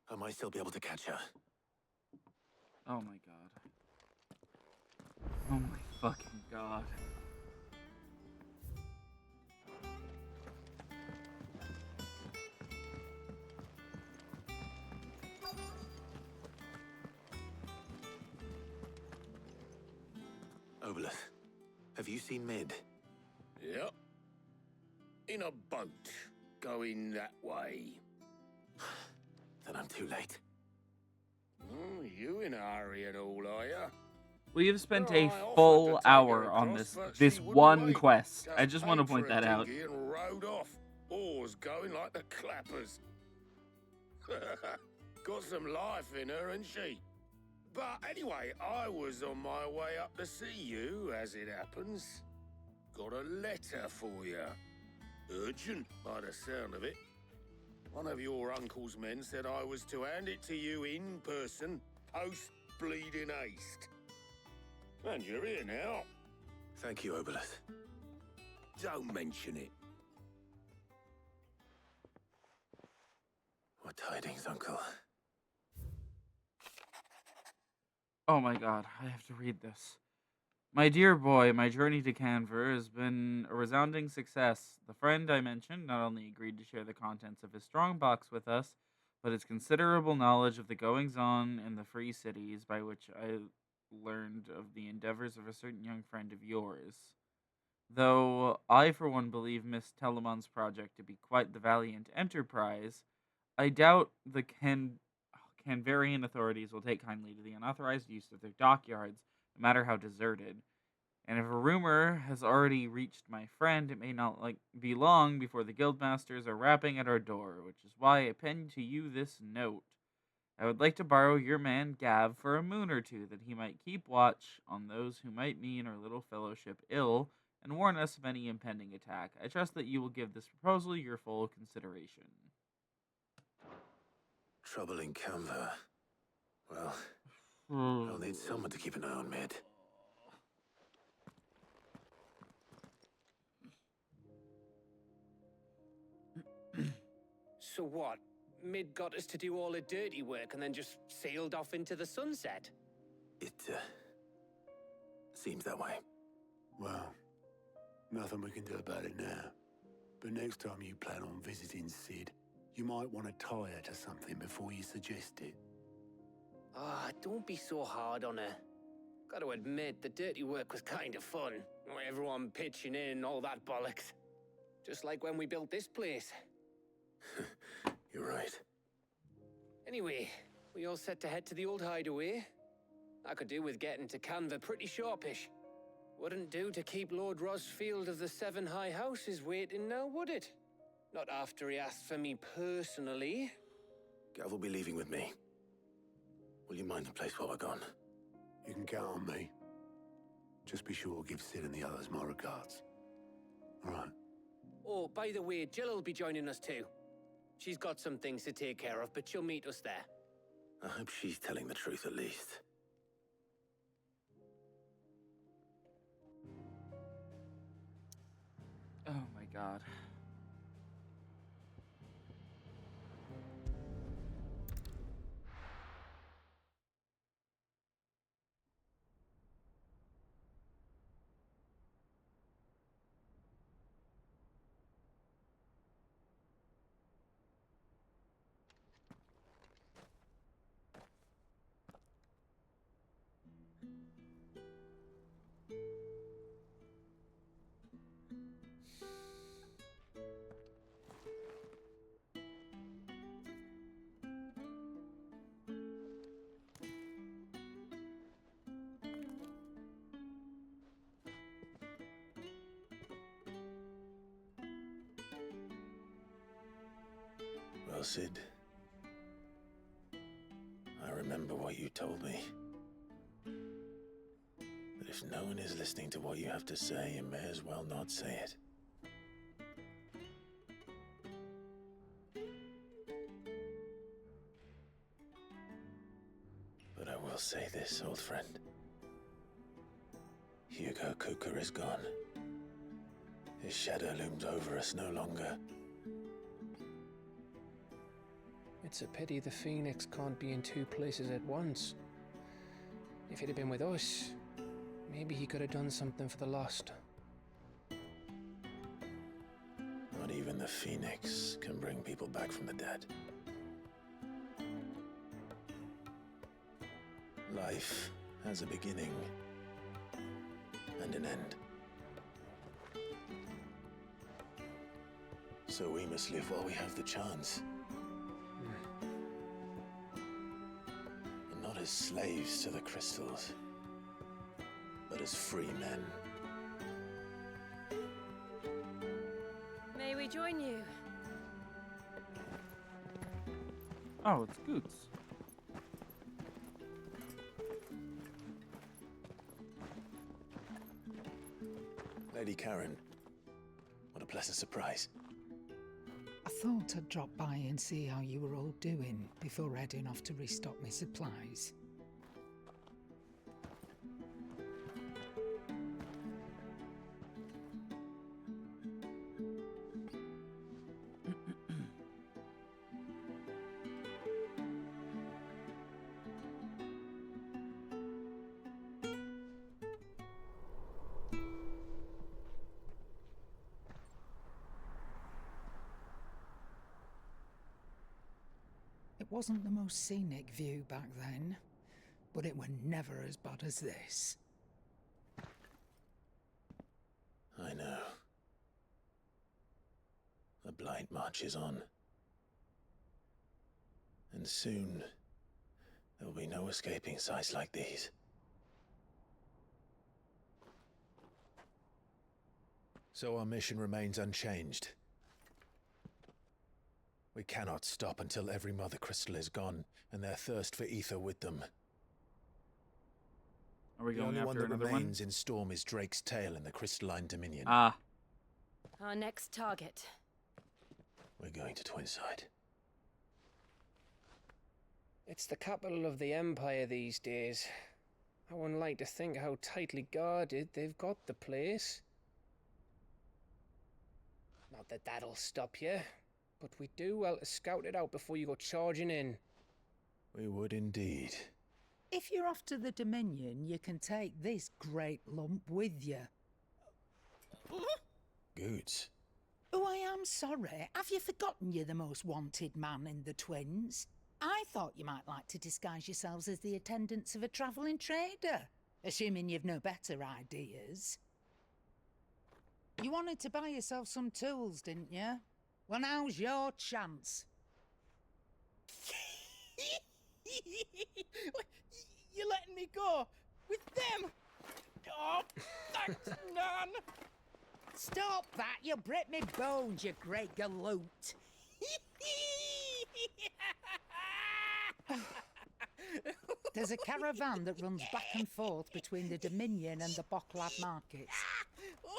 I might still be able to catch her. Oh my god. Oh my fucking god. Obolus, have you seen Mid? Yep. In a boat, going that way. Then I'm too late. You in a hurry and all, are ya? We have spent a full hour on this one quest. I just want to point that out. And rode off, oars going like the clappers. Got some life in her, ain't she? But anyway, I was on my way up to see you, as it happens. Got a letter for you. Urgent, by the sound of it. One of your uncle's men said I was to hand it to you in person, post-bleeding haste. And you're here now. Thank you, Obolus. Don't mention it. What tidings, Uncle? Oh my god, I have to read this. My dear boy, my journey to Canver has been a resounding success. The friend I mentioned not only agreed to share the contents of his strongbox with us, but his considerable knowledge of the goings-on in the free cities, by which I learned of the endeavors of a certain young friend of yours. Though I, for one, believe Miss Telemon's project to be quite the valiant enterprise, I doubt the Canvarian authorities will take kindly to the unauthorized use of their dockyards, no matter how deserted. And if a rumor has already reached my friend, it may not be long before the guildmasters are rapping at our door, which is why I pen to you this note. I would like to borrow your man Gav for a moon or two, that he might keep watch on those who might mean our little fellowship ill, and warn us of any impending attack. I trust that you will give this proposal your full consideration. Trouble in Canva. Well, I'll need someone to keep an eye on Mid. So what? Mid got us to do all the dirty work and then just sailed off into the sunset? It, seems that way. Well, nothing we can do about it now. But next time you plan on visiting Sid, you might want to tie her to something before you suggest it. Ah, don't be so hard on her. Gotta admit, the dirty work was kind of fun. Everyone pitching in, all that bollocks. Just like when we built this place. You're right. Anyway, we all set to head to the old hideaway. I could do with getting to Canva pretty sharpish. Wouldn't do to keep Lord Rosfield of the Seven High Houses waiting now, would it? Not after he asked for me personally. Gav will be leaving with me. Will you mind the place while we're gone? You can count on me. Just be sure to give Sid and the others my regards. All right. Oh, by the way, Jill will be joining us too. She's got some things to take care of, but she'll meet us there. I hope she's telling the truth at least. Oh my god. Well, Sid, I remember what you told me. But if no one is listening to what you have to say, you may as well not say it. But I will say this, old friend. Hugo Kuka is gone. His shadow looms over us no longer. It's a pity the Phoenix can't be in two places at once. If he'd have been with us, maybe he could have done something for the lost. Not even the Phoenix can bring people back from the dead. Life has a beginning and an end. So we must live while we have the chance. And not as slaves to the crystals, but as free men. May we join you? Oh, it's Goots. Lady Karen, what a pleasant surprise. I thought I'd drop by and see how you were all doing before heading off to restock my supplies. wasn't the most scenic view back then, but it were never as bad as this. I know. The Blight marches on. And soon, there will be no escaping sights like these. So our mission remains unchanged. We cannot stop until every Mother Crystal is gone, and their thirst for ether with them. Are we The going only one after that another remains in Storm is Drake's Tail in the Crystalline Dominion. Ah. Our next target. We're going to Twinside. It's the capital of the Empire these days. I wouldn't like to think how tightly guarded they've got the place. Not that that'll stop you, but we do well to scout it out before you go charging in. We would indeed. If you're off to the Dominion, you can take this great lump with you. Goods. Oh, I am sorry. Have you forgotten you're the most wanted man in the Twins? I thought you might like to disguise yourselves as the attendants of a travelling trader, assuming you've no better ideas. You wanted to buy yourself some tools, didn't you? Well, now's your chance. You're letting me go with them? Oh, thanks, Nan. Stop that! You'll break me bones, you great galoot. There's a caravan that runs back and forth between the Dominion and the Bocklad markets.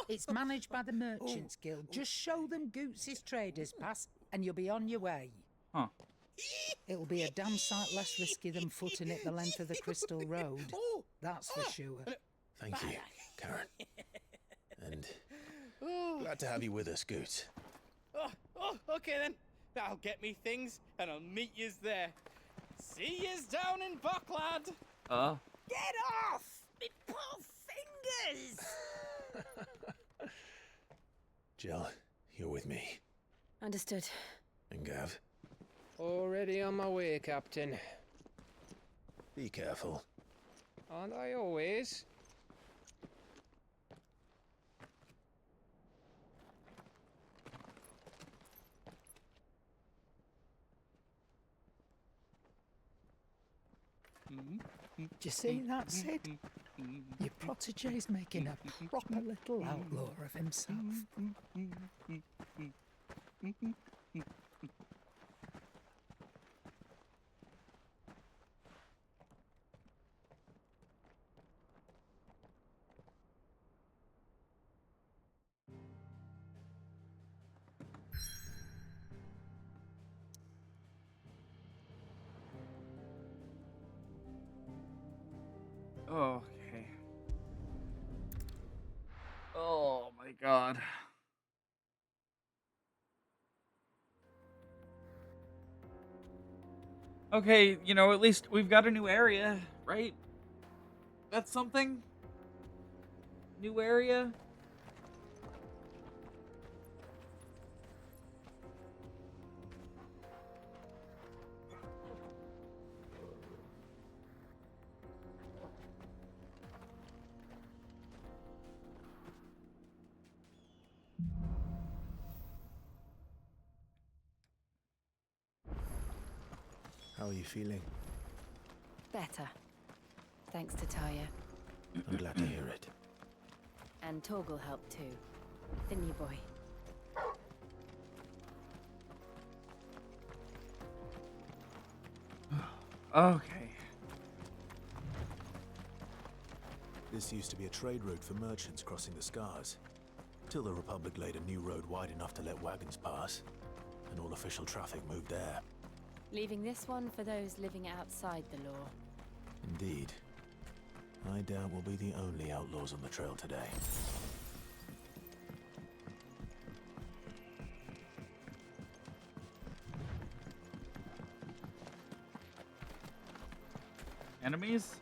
It's managed by the Merchants Guild. Just show them Goots' traders pass and you'll be on your way. Huh. It'll be a damn sight less risky than footing it the length of the Crystal Road. That's for sure. Thank you, Karen. And glad to have you with us, Goots. Okay then. I'll get me things and I'll meet yous there. See yous down in Bocklad. Get off! Me poor fingers! Jill, you're with me. Understood. And Gav, Already on my way, Captain. be careful. Aren't I always? Do you see that, Sid? Your protege's making a proper little outlaw of himself. Okay. Oh my god. Okay, you know, at least we've got a new area, right? That's something? New area? How are you feeling? Better. Thanks to Taya. I'm glad to hear it. And Torgal helped too. Didn't you, boy? Okay. This used to be a trade route for merchants crossing the Scars, till the Republic laid a new road wide enough to let wagons pass, and all official traffic moved there. Leaving this one for those living outside the law. Indeed. I doubt we'll be the only outlaws on the trail today. Enemies?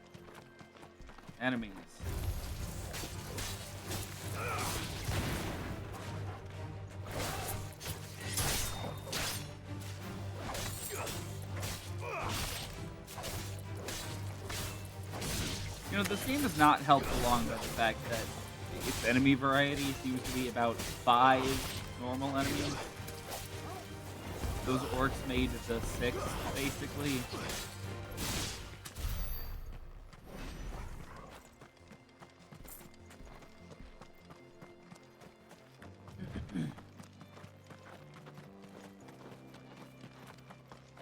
Enemies. You know, this game is not helped along by the fact that its enemy variety seems to be about 5 normal enemies. Those orcs made the 6, basically.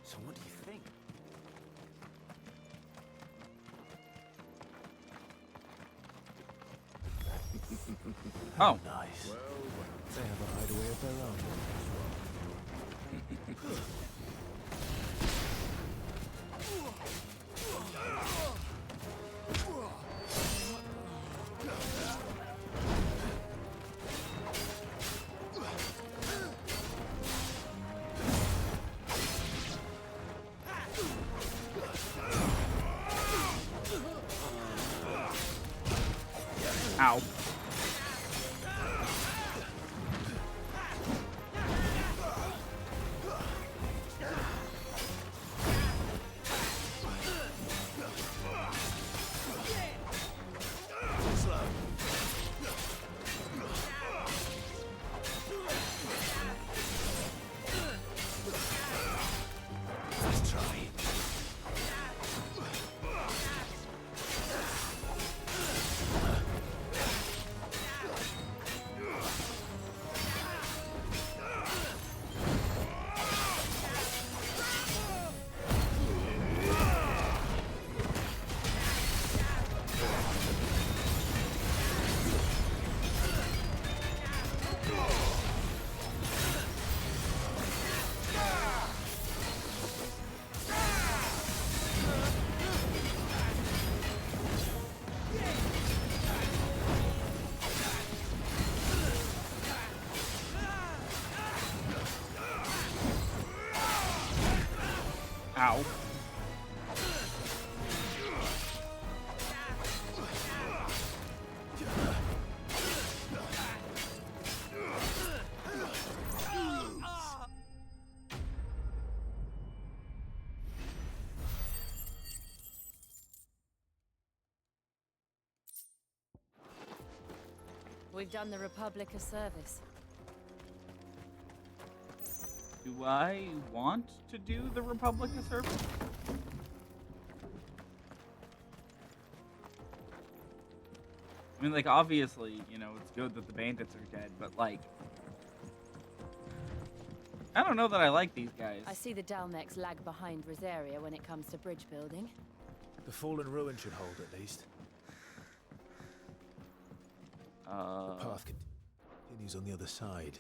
So what do you think? Oh. Nice. They have a hideaway of their own. Ow. Ow. We've done the Republic a service. Do I want to do the Republic a service? I mean, like, obviously, you know, it's good that the bandits are dead, but, like, I don't know that I like these guys. I see the Dalmex lag behind Rosaria when it comes to bridge building. The fallen ruin should hold at least. The path continues on the other side.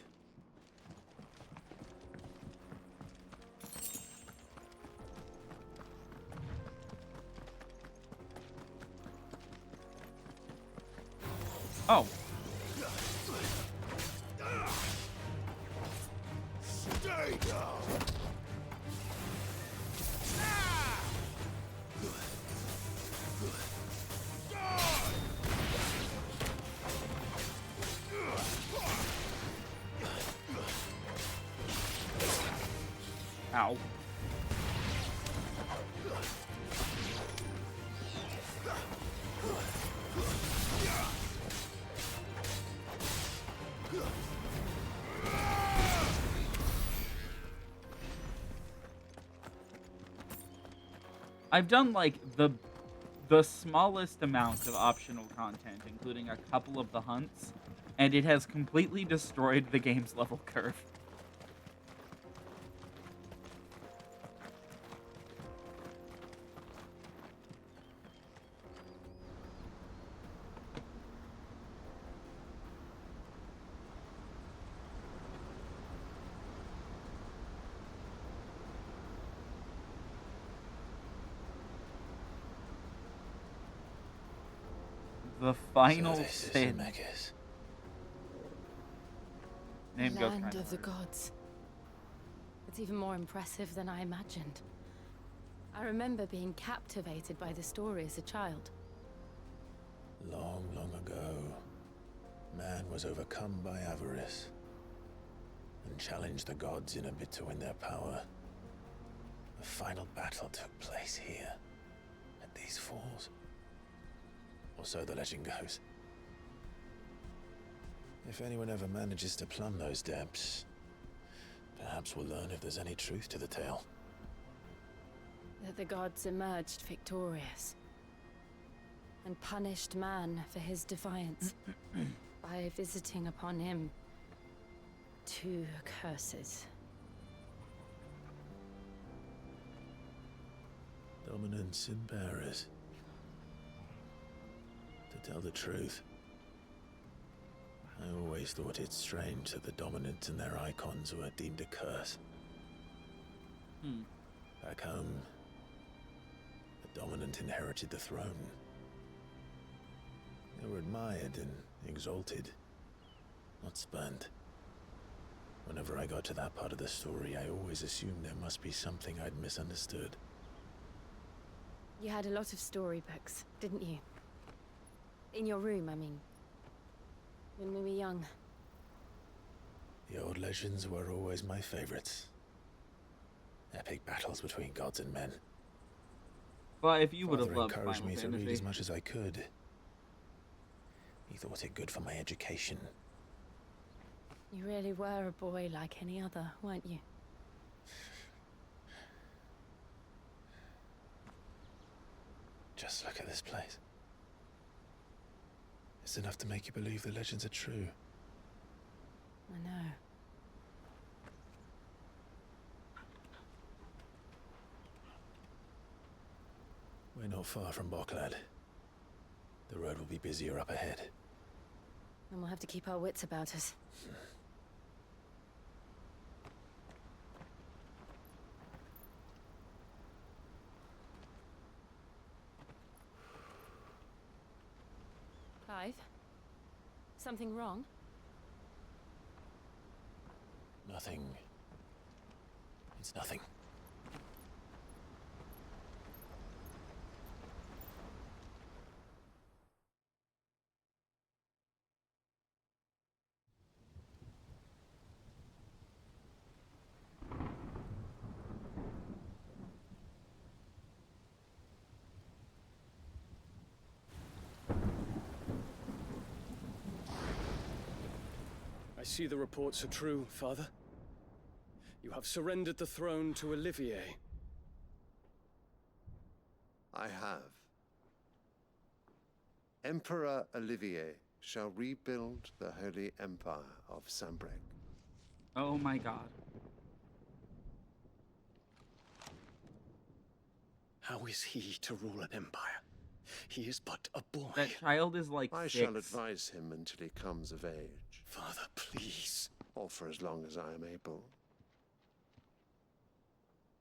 Oh. Stay down. Ow. I've done like the smallest amount of optional content, including a couple of the hunts, and it has completely destroyed the game's level curve. The final sin. Name goes Land kind of the gods. It's even more impressive than I imagined. I remember being captivated by the story as a child. Long, long ago, man was overcome by avarice and challenged the gods in a bid to win their power. The final battle took place here, at these falls. or so the legend goes. If anyone ever manages to plumb those depths, perhaps we'll learn if there's any truth to the tale. That the gods emerged victorious and punished man for his defiance by visiting upon him 2 curses. Dominance and bearers. To tell the truth, I always thought it strange that the dominant and their icons were deemed a curse. Back home, the dominant inherited the throne. They were admired and exalted, not spurned. Whenever I got to that part of the story, I always assumed there must be something I'd misunderstood. You had a lot of storybooks, didn't you? In your room, I mean. When we were young. The old legends were always my favorites. Epic battles between gods and men. Well, if you would have Father loved encouraged Final me to Fantasy. read as much as I could. He thought it good for my education. You really were a boy like any other, weren't you? Just look at this place. It's enough to make you believe the legends are true. I know. We're not far from Boklad. The road will be busier up ahead. And we'll have to keep our wits about us. Clive? Something wrong? Nothing. It's nothing. I see the reports are true, Father. You have surrendered the throne to Olivier. I have. Emperor Olivier shall rebuild the Holy Empire of Sanbreque. Oh my god. How is he to rule an empire? He is but a boy. That child is like I 6. shall advise him until he comes of age. Father, please. Or for as long as I am able.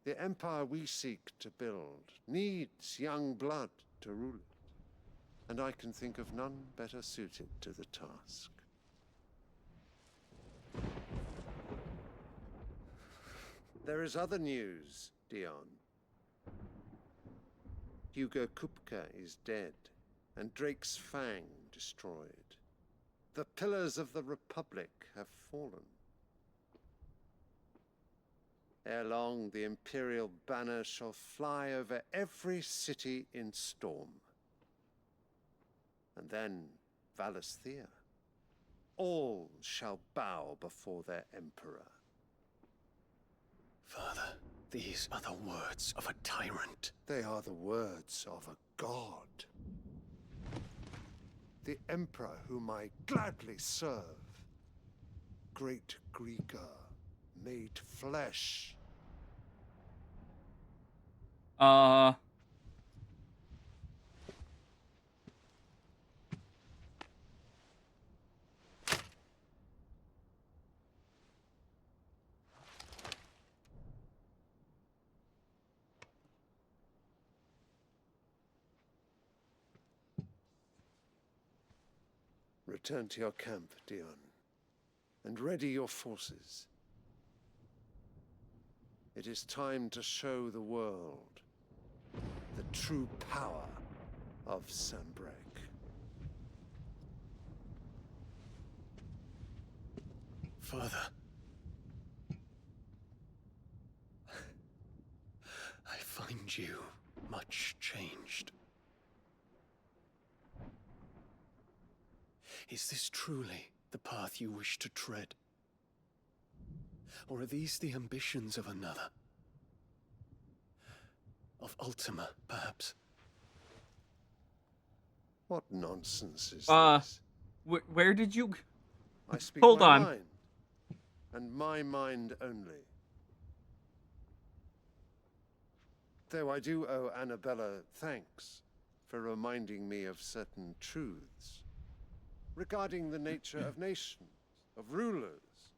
The empire we seek to build needs young blood to rule it. And I can think of none better suited to the task. There is other news, Dion. Hugo Kupka is dead, and Drake's Fang destroyed. The pillars of the Republic have fallen. Ere long, the Imperial banner shall fly over every city in Storm. And then Valisthea. All shall bow before their Emperor. Father, these are the words of a tyrant. They are the words of a god. The Emperor whom I gladly serve. Great Greeker, made flesh. Return to your camp, Dion, and ready your forces. It is time to show the world the true power of Sanbreque. Father. I find you much changed. Is this truly the path you wish to tread? Or are these the ambitions of another? Of Ultima, perhaps? What nonsense is this? Where did you... I speak Hold my on. mind, and my mind only. Though I do owe Annabella thanks for reminding me of certain truths regarding the nature of nations, of rulers,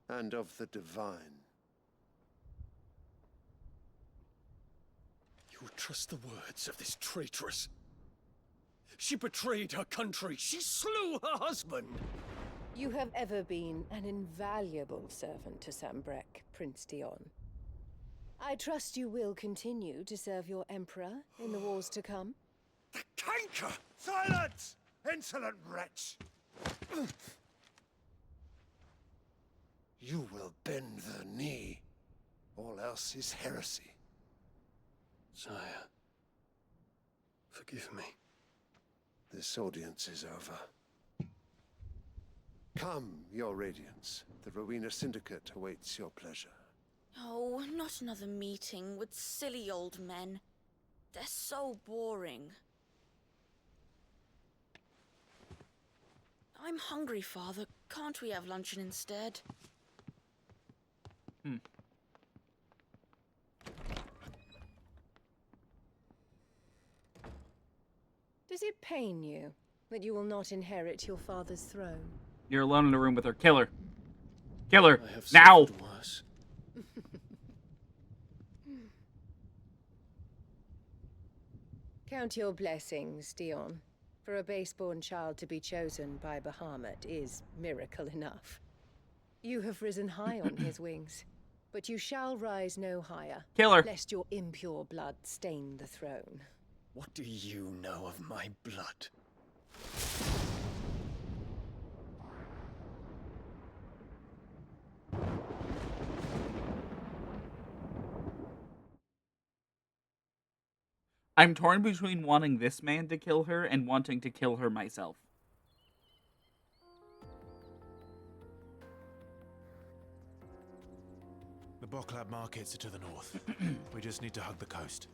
and of the divine. You would trust the words of this traitress? She betrayed her country. She slew her husband. You have ever been an invaluable servant to Sambrek, Prince Dion. I trust you will continue to serve your Emperor in the wars to come. The canker! Silence! Insolent wretch! You will bend the knee. All else is heresy. Sire, forgive me. This audience is over. Come, your radiance. The Rowena Syndicate awaits your pleasure. Oh, not another meeting with silly old men. They're so boring. I'm hungry, Father. Can't we have luncheon instead? Does it pain you that you will not inherit your father's throne? You're alone in a room with her. Kill her. Kill her. I have Now. suffered worse. Count your blessings, Dion. For a base-born child to be chosen by Bahamut is miracle enough. You have risen high on his wings, but you shall rise no higher. Kill her. Lest your impure blood stain the throne. What do you know of my blood? I'm torn between wanting this man to kill her and wanting to kill her myself. The Boklab markets are to the north. We just need to hug the coast.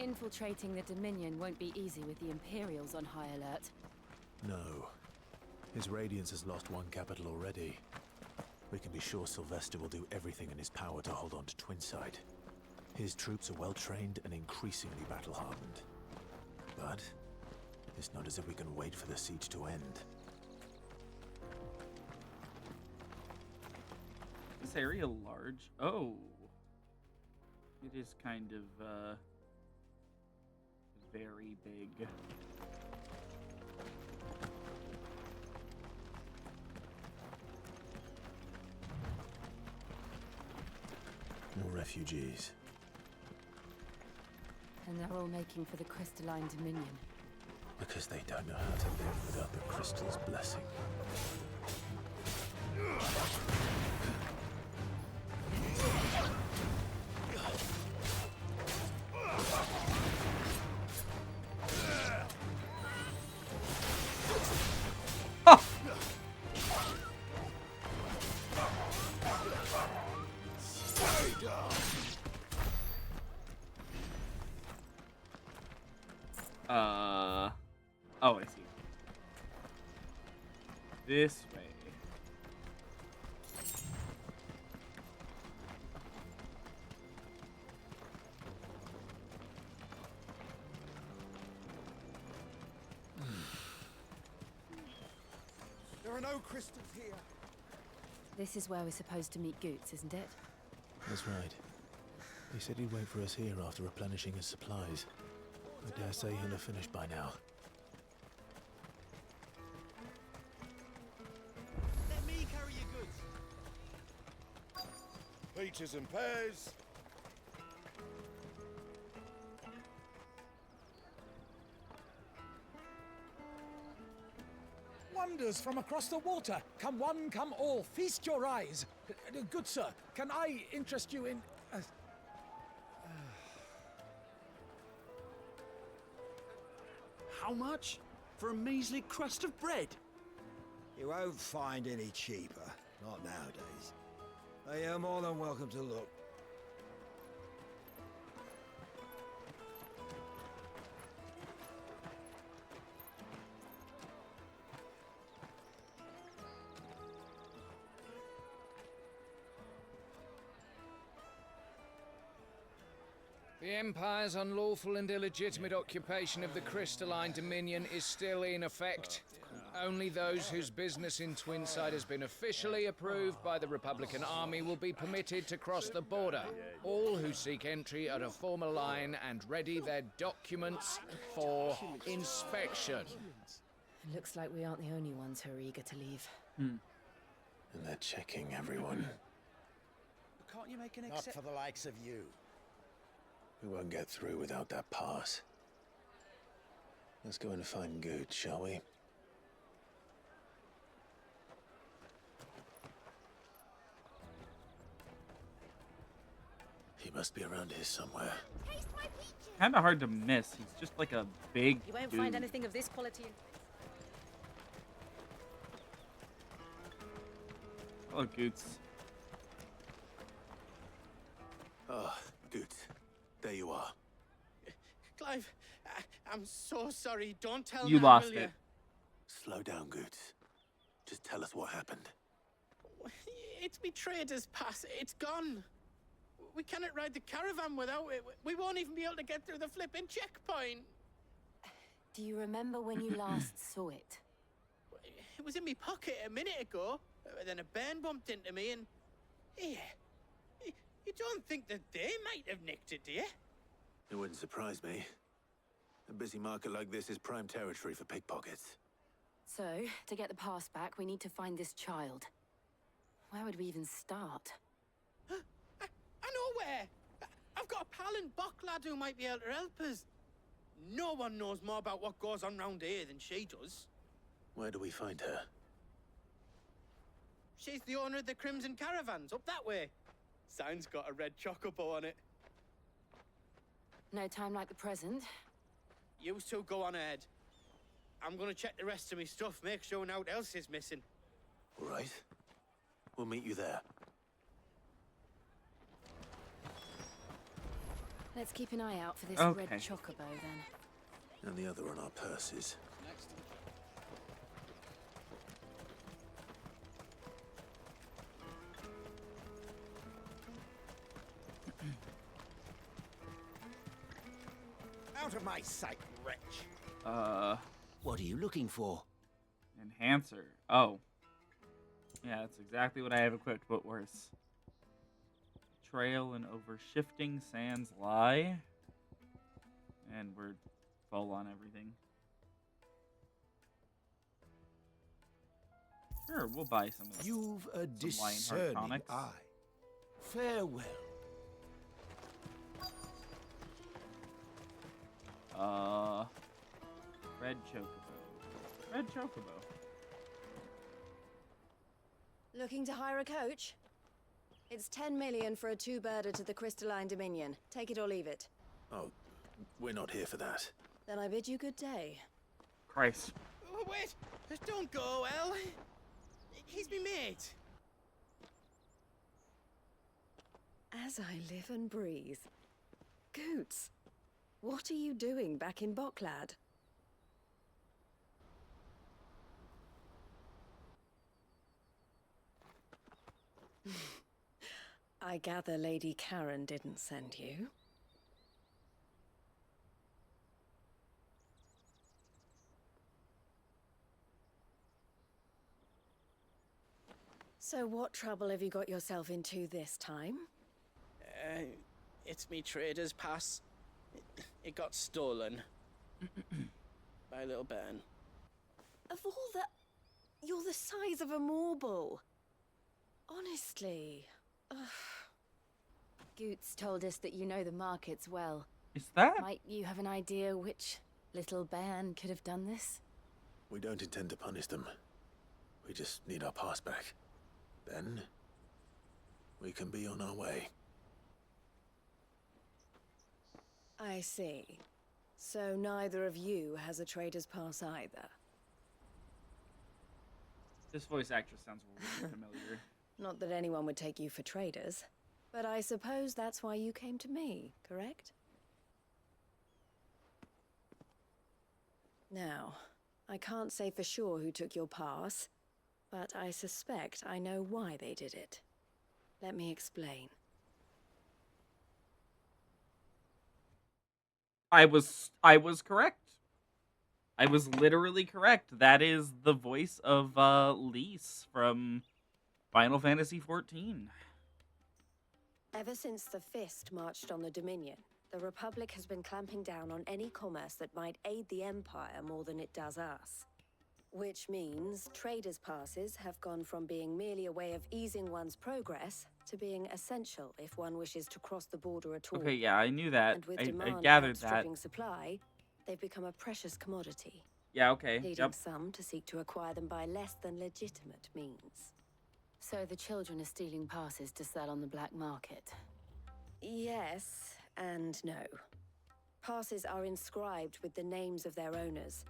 Infiltrating the Dominion won't be easy with the Imperials on high alert. No. His Radiance has lost one capital already. We can be sure Sylvester will do everything in his power to hold on to Twinside. His troops are well-trained and increasingly battle-hardened. But it's not as if we can wait for the siege to end. Is this area large? Oh. It is kind of, very big. More refugees. And they're all making for the Crystalline Dominion. Because they don't know how to live without the crystal's blessing. Oh, I see. This way. There are no crystals here. This is where we're supposed to meet Goots, isn't it? That's right. He said he'd wait for us here after replenishing his supplies. I dare say he'll have finished by now. Let me carry your goods. Peaches and pears. wonders from across the water. Come one, come all, feast your eyes. Good sir, can I interest you in... How much? For a measly crust of bread? You won't find any cheaper. Not nowadays. But you're more than welcome to look. The Empire's unlawful and illegitimate occupation of the crystalline dominion is still in effect. Only those whose business in Twinside has been officially approved by the Republican Army will be permitted to cross the border. All who seek entry are to form a line and ready their documents for inspection. Looks like we aren't the only ones who are eager to leave. And they're checking everyone. Can't you make an exception? Not for the likes of you. We won't get through without that pass. Let's go and find Good, shall we? He must be around here somewhere. Kind of hard to miss. He's just like a big You won't dude. find anything of this quality in... Hello, Goots. Oh, Goots. There you are. Clive, I'm so sorry. Don't tell You Nan, lost will ya? it. Slow down, Goots. Just tell us what happened. It's me trader's pass. It's gone. We cannot ride the caravan without it. We won't even be able to get through the flipping checkpoint. Do you remember when you last saw it? It was in my pocket a minute ago. Then a bairn bumped into me and... Here. You don't think that they might have nicked it, do you? It wouldn't surprise me. A busy market like this is prime territory for pickpockets. So, to get the pass back, we need to find this child. Where would we even start? I know where. I've got a pal in Bock lad who might be able to help us. No one knows more about what goes on round here than she does. Where do we find her? She's the owner of the Crimson Caravans, up that way. Sign's got a red chocobo on it. No time like the present. You two go on ahead. I'm gonna check the rest of me stuff, make sure naught else is missing. All right. We'll meet you there. Let's keep an eye out for this Okay. red chocobo, then. And the other on our purses. Out of my sight, wretch. What are you looking for? Enhancer. Oh. Yeah, that's exactly what I have equipped, but worse. Trail and over shifting sands lie. And we're full on everything. Sure, we'll buy some of this. You've a some Lionheart discerning tonics. eye. Farewell. Red chocobo. Red chocobo. Looking to hire a coach? It's 10 million for a two-birder to the Crystalline Dominion. Take it or leave it. Oh, we're not here for that. Then I bid you good day. Christ. Oh, wait! Don't go, El. He's me mate. As I live and breathe. Goots, what are you doing back in Bocklad? I gather Lady Karen didn't send you. So what trouble have you got yourself into this time? It's me trader's pass. It got stolen. By a little bairn. Of all the... You're the size of a marble. Honestly. Ugh. Goots told us that you know the markets well. Is that? Might you have an idea which little bairn could have done this? We don't intend to punish them. We just need our pass back. Then, we can be on our way. I see. So neither of you has a trader's pass either. This voice actress sounds really familiar. Not that anyone would take you for traders, but I suppose that's why you came to me, correct? Now, I can't say for sure who took your pass, but I suspect I know why they did it. Let me explain. I was correct. I was literally correct. That is the voice of Lise from Final Fantasy XIV. Ever since the Fist marched on the Dominion, the Republic has been clamping down on any commerce that might aid the Empire more than it does us. Which means traders' passes have gone from being merely a way of easing one's progress to being essential if one wishes to cross the border at all. Okay, yeah, I knew that. And with I demand gathered that. outstripping supply, they've become a precious commodity. Yeah, okay. Leading Yep. some to seek to acquire them by less than legitimate means. So the children are stealing passes to sell on the black market. Yes and no. Passes are inscribed with the names of their owners,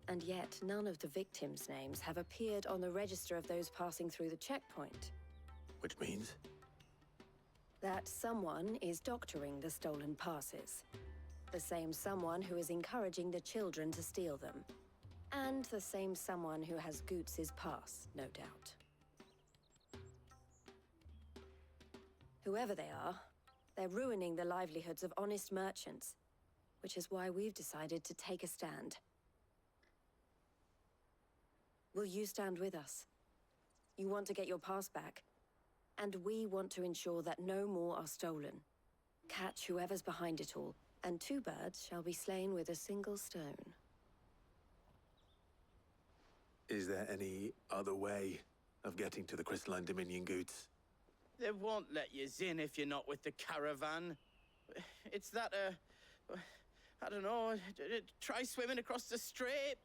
and yet none of the victims' names have appeared on the register of those passing through the checkpoint. Which means? That someone is doctoring the stolen passes. The same someone who is encouraging the children to steal them. And the same someone who has Goots's pass, no doubt. Whoever they are, they're ruining the livelihoods of honest merchants, which is why we've decided to take a stand. Will you stand with us? You want to get your pass back, and we want to ensure that no more are stolen. Catch whoever's behind it all, and 2 birds shall be slain with a single stone. Is there any other way of getting to the Crystalline Dominion Goods? They won't let you in if you're not with the caravan. It's that, I don't know, try swimming across the strait.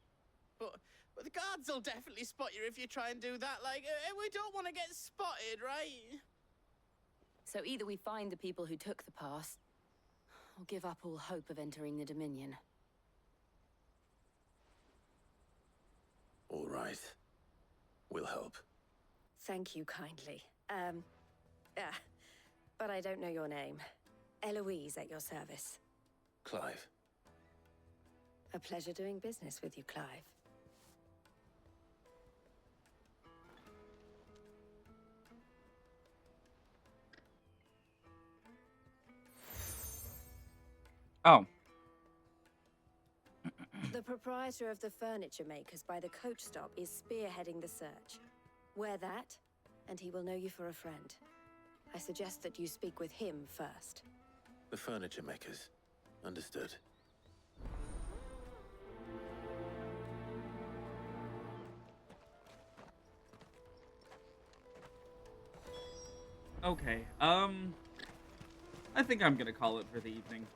But the guards will definitely spot you if you try and do that. Like, we don't want to get spotted, right? So either we find the people who took the pass, or give up all hope of entering the Dominion. All right. We'll help. Thank you kindly. But I don't know your name. Eloise at your service. Clive. A pleasure doing business with you, Clive. Oh. The proprietor of the furniture makers by the coach stop is spearheading the search. Wear that, and he will know you for a friend. I suggest that you speak with him first. The furniture makers. Understood. Okay. I think I'm gonna call it for the evening.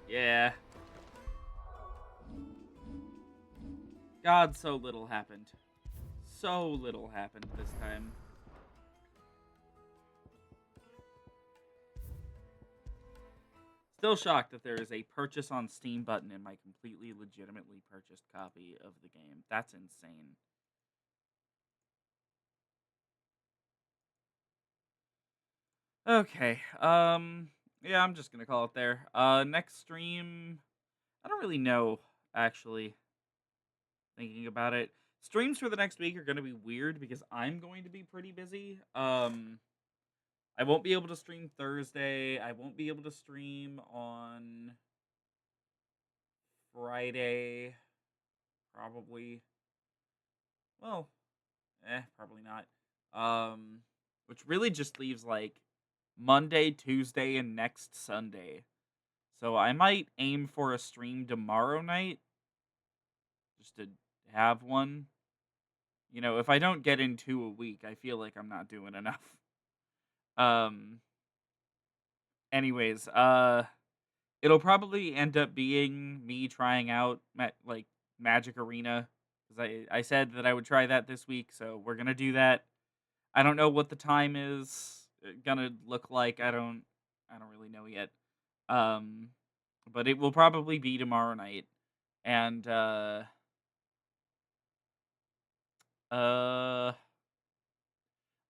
Yeah. God, so little happened. So little happened this time. Still shocked that there is a purchase on Steam button in my completely legitimately purchased copy of the game. That's insane. Okay, yeah, I'm just gonna call it there. Next stream, I don't really know, actually, thinking about it. Streams for the next week are gonna be weird because I'm going to be pretty busy. I won't be able to stream Thursday. I won't be able to stream on Friday, probably. Well, probably not. Which really just leaves, like, Monday, Tuesday, and next Sunday. So I might aim for a stream tomorrow night, just to have one. You know, if I don't get in 2 a week, I feel like I'm not doing enough. Anyways, It'll probably end up being me trying out like Magic Arena, because I said that I would try that this week, so we're gonna do that. I don't know what the time is gonna look like. I don't really know yet. But it will probably be tomorrow night, and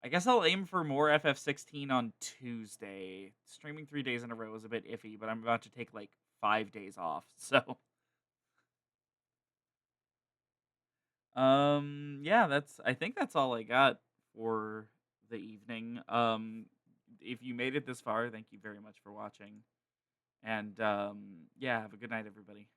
I guess I'll aim for more FF16 on Tuesday. Streaming 3 days in a row is a bit iffy, but I'm about to take like 5 days off, so yeah, I think that's all I got for the evening. If you made it this far, thank you very much for watching. And yeah, have a good night, everybody.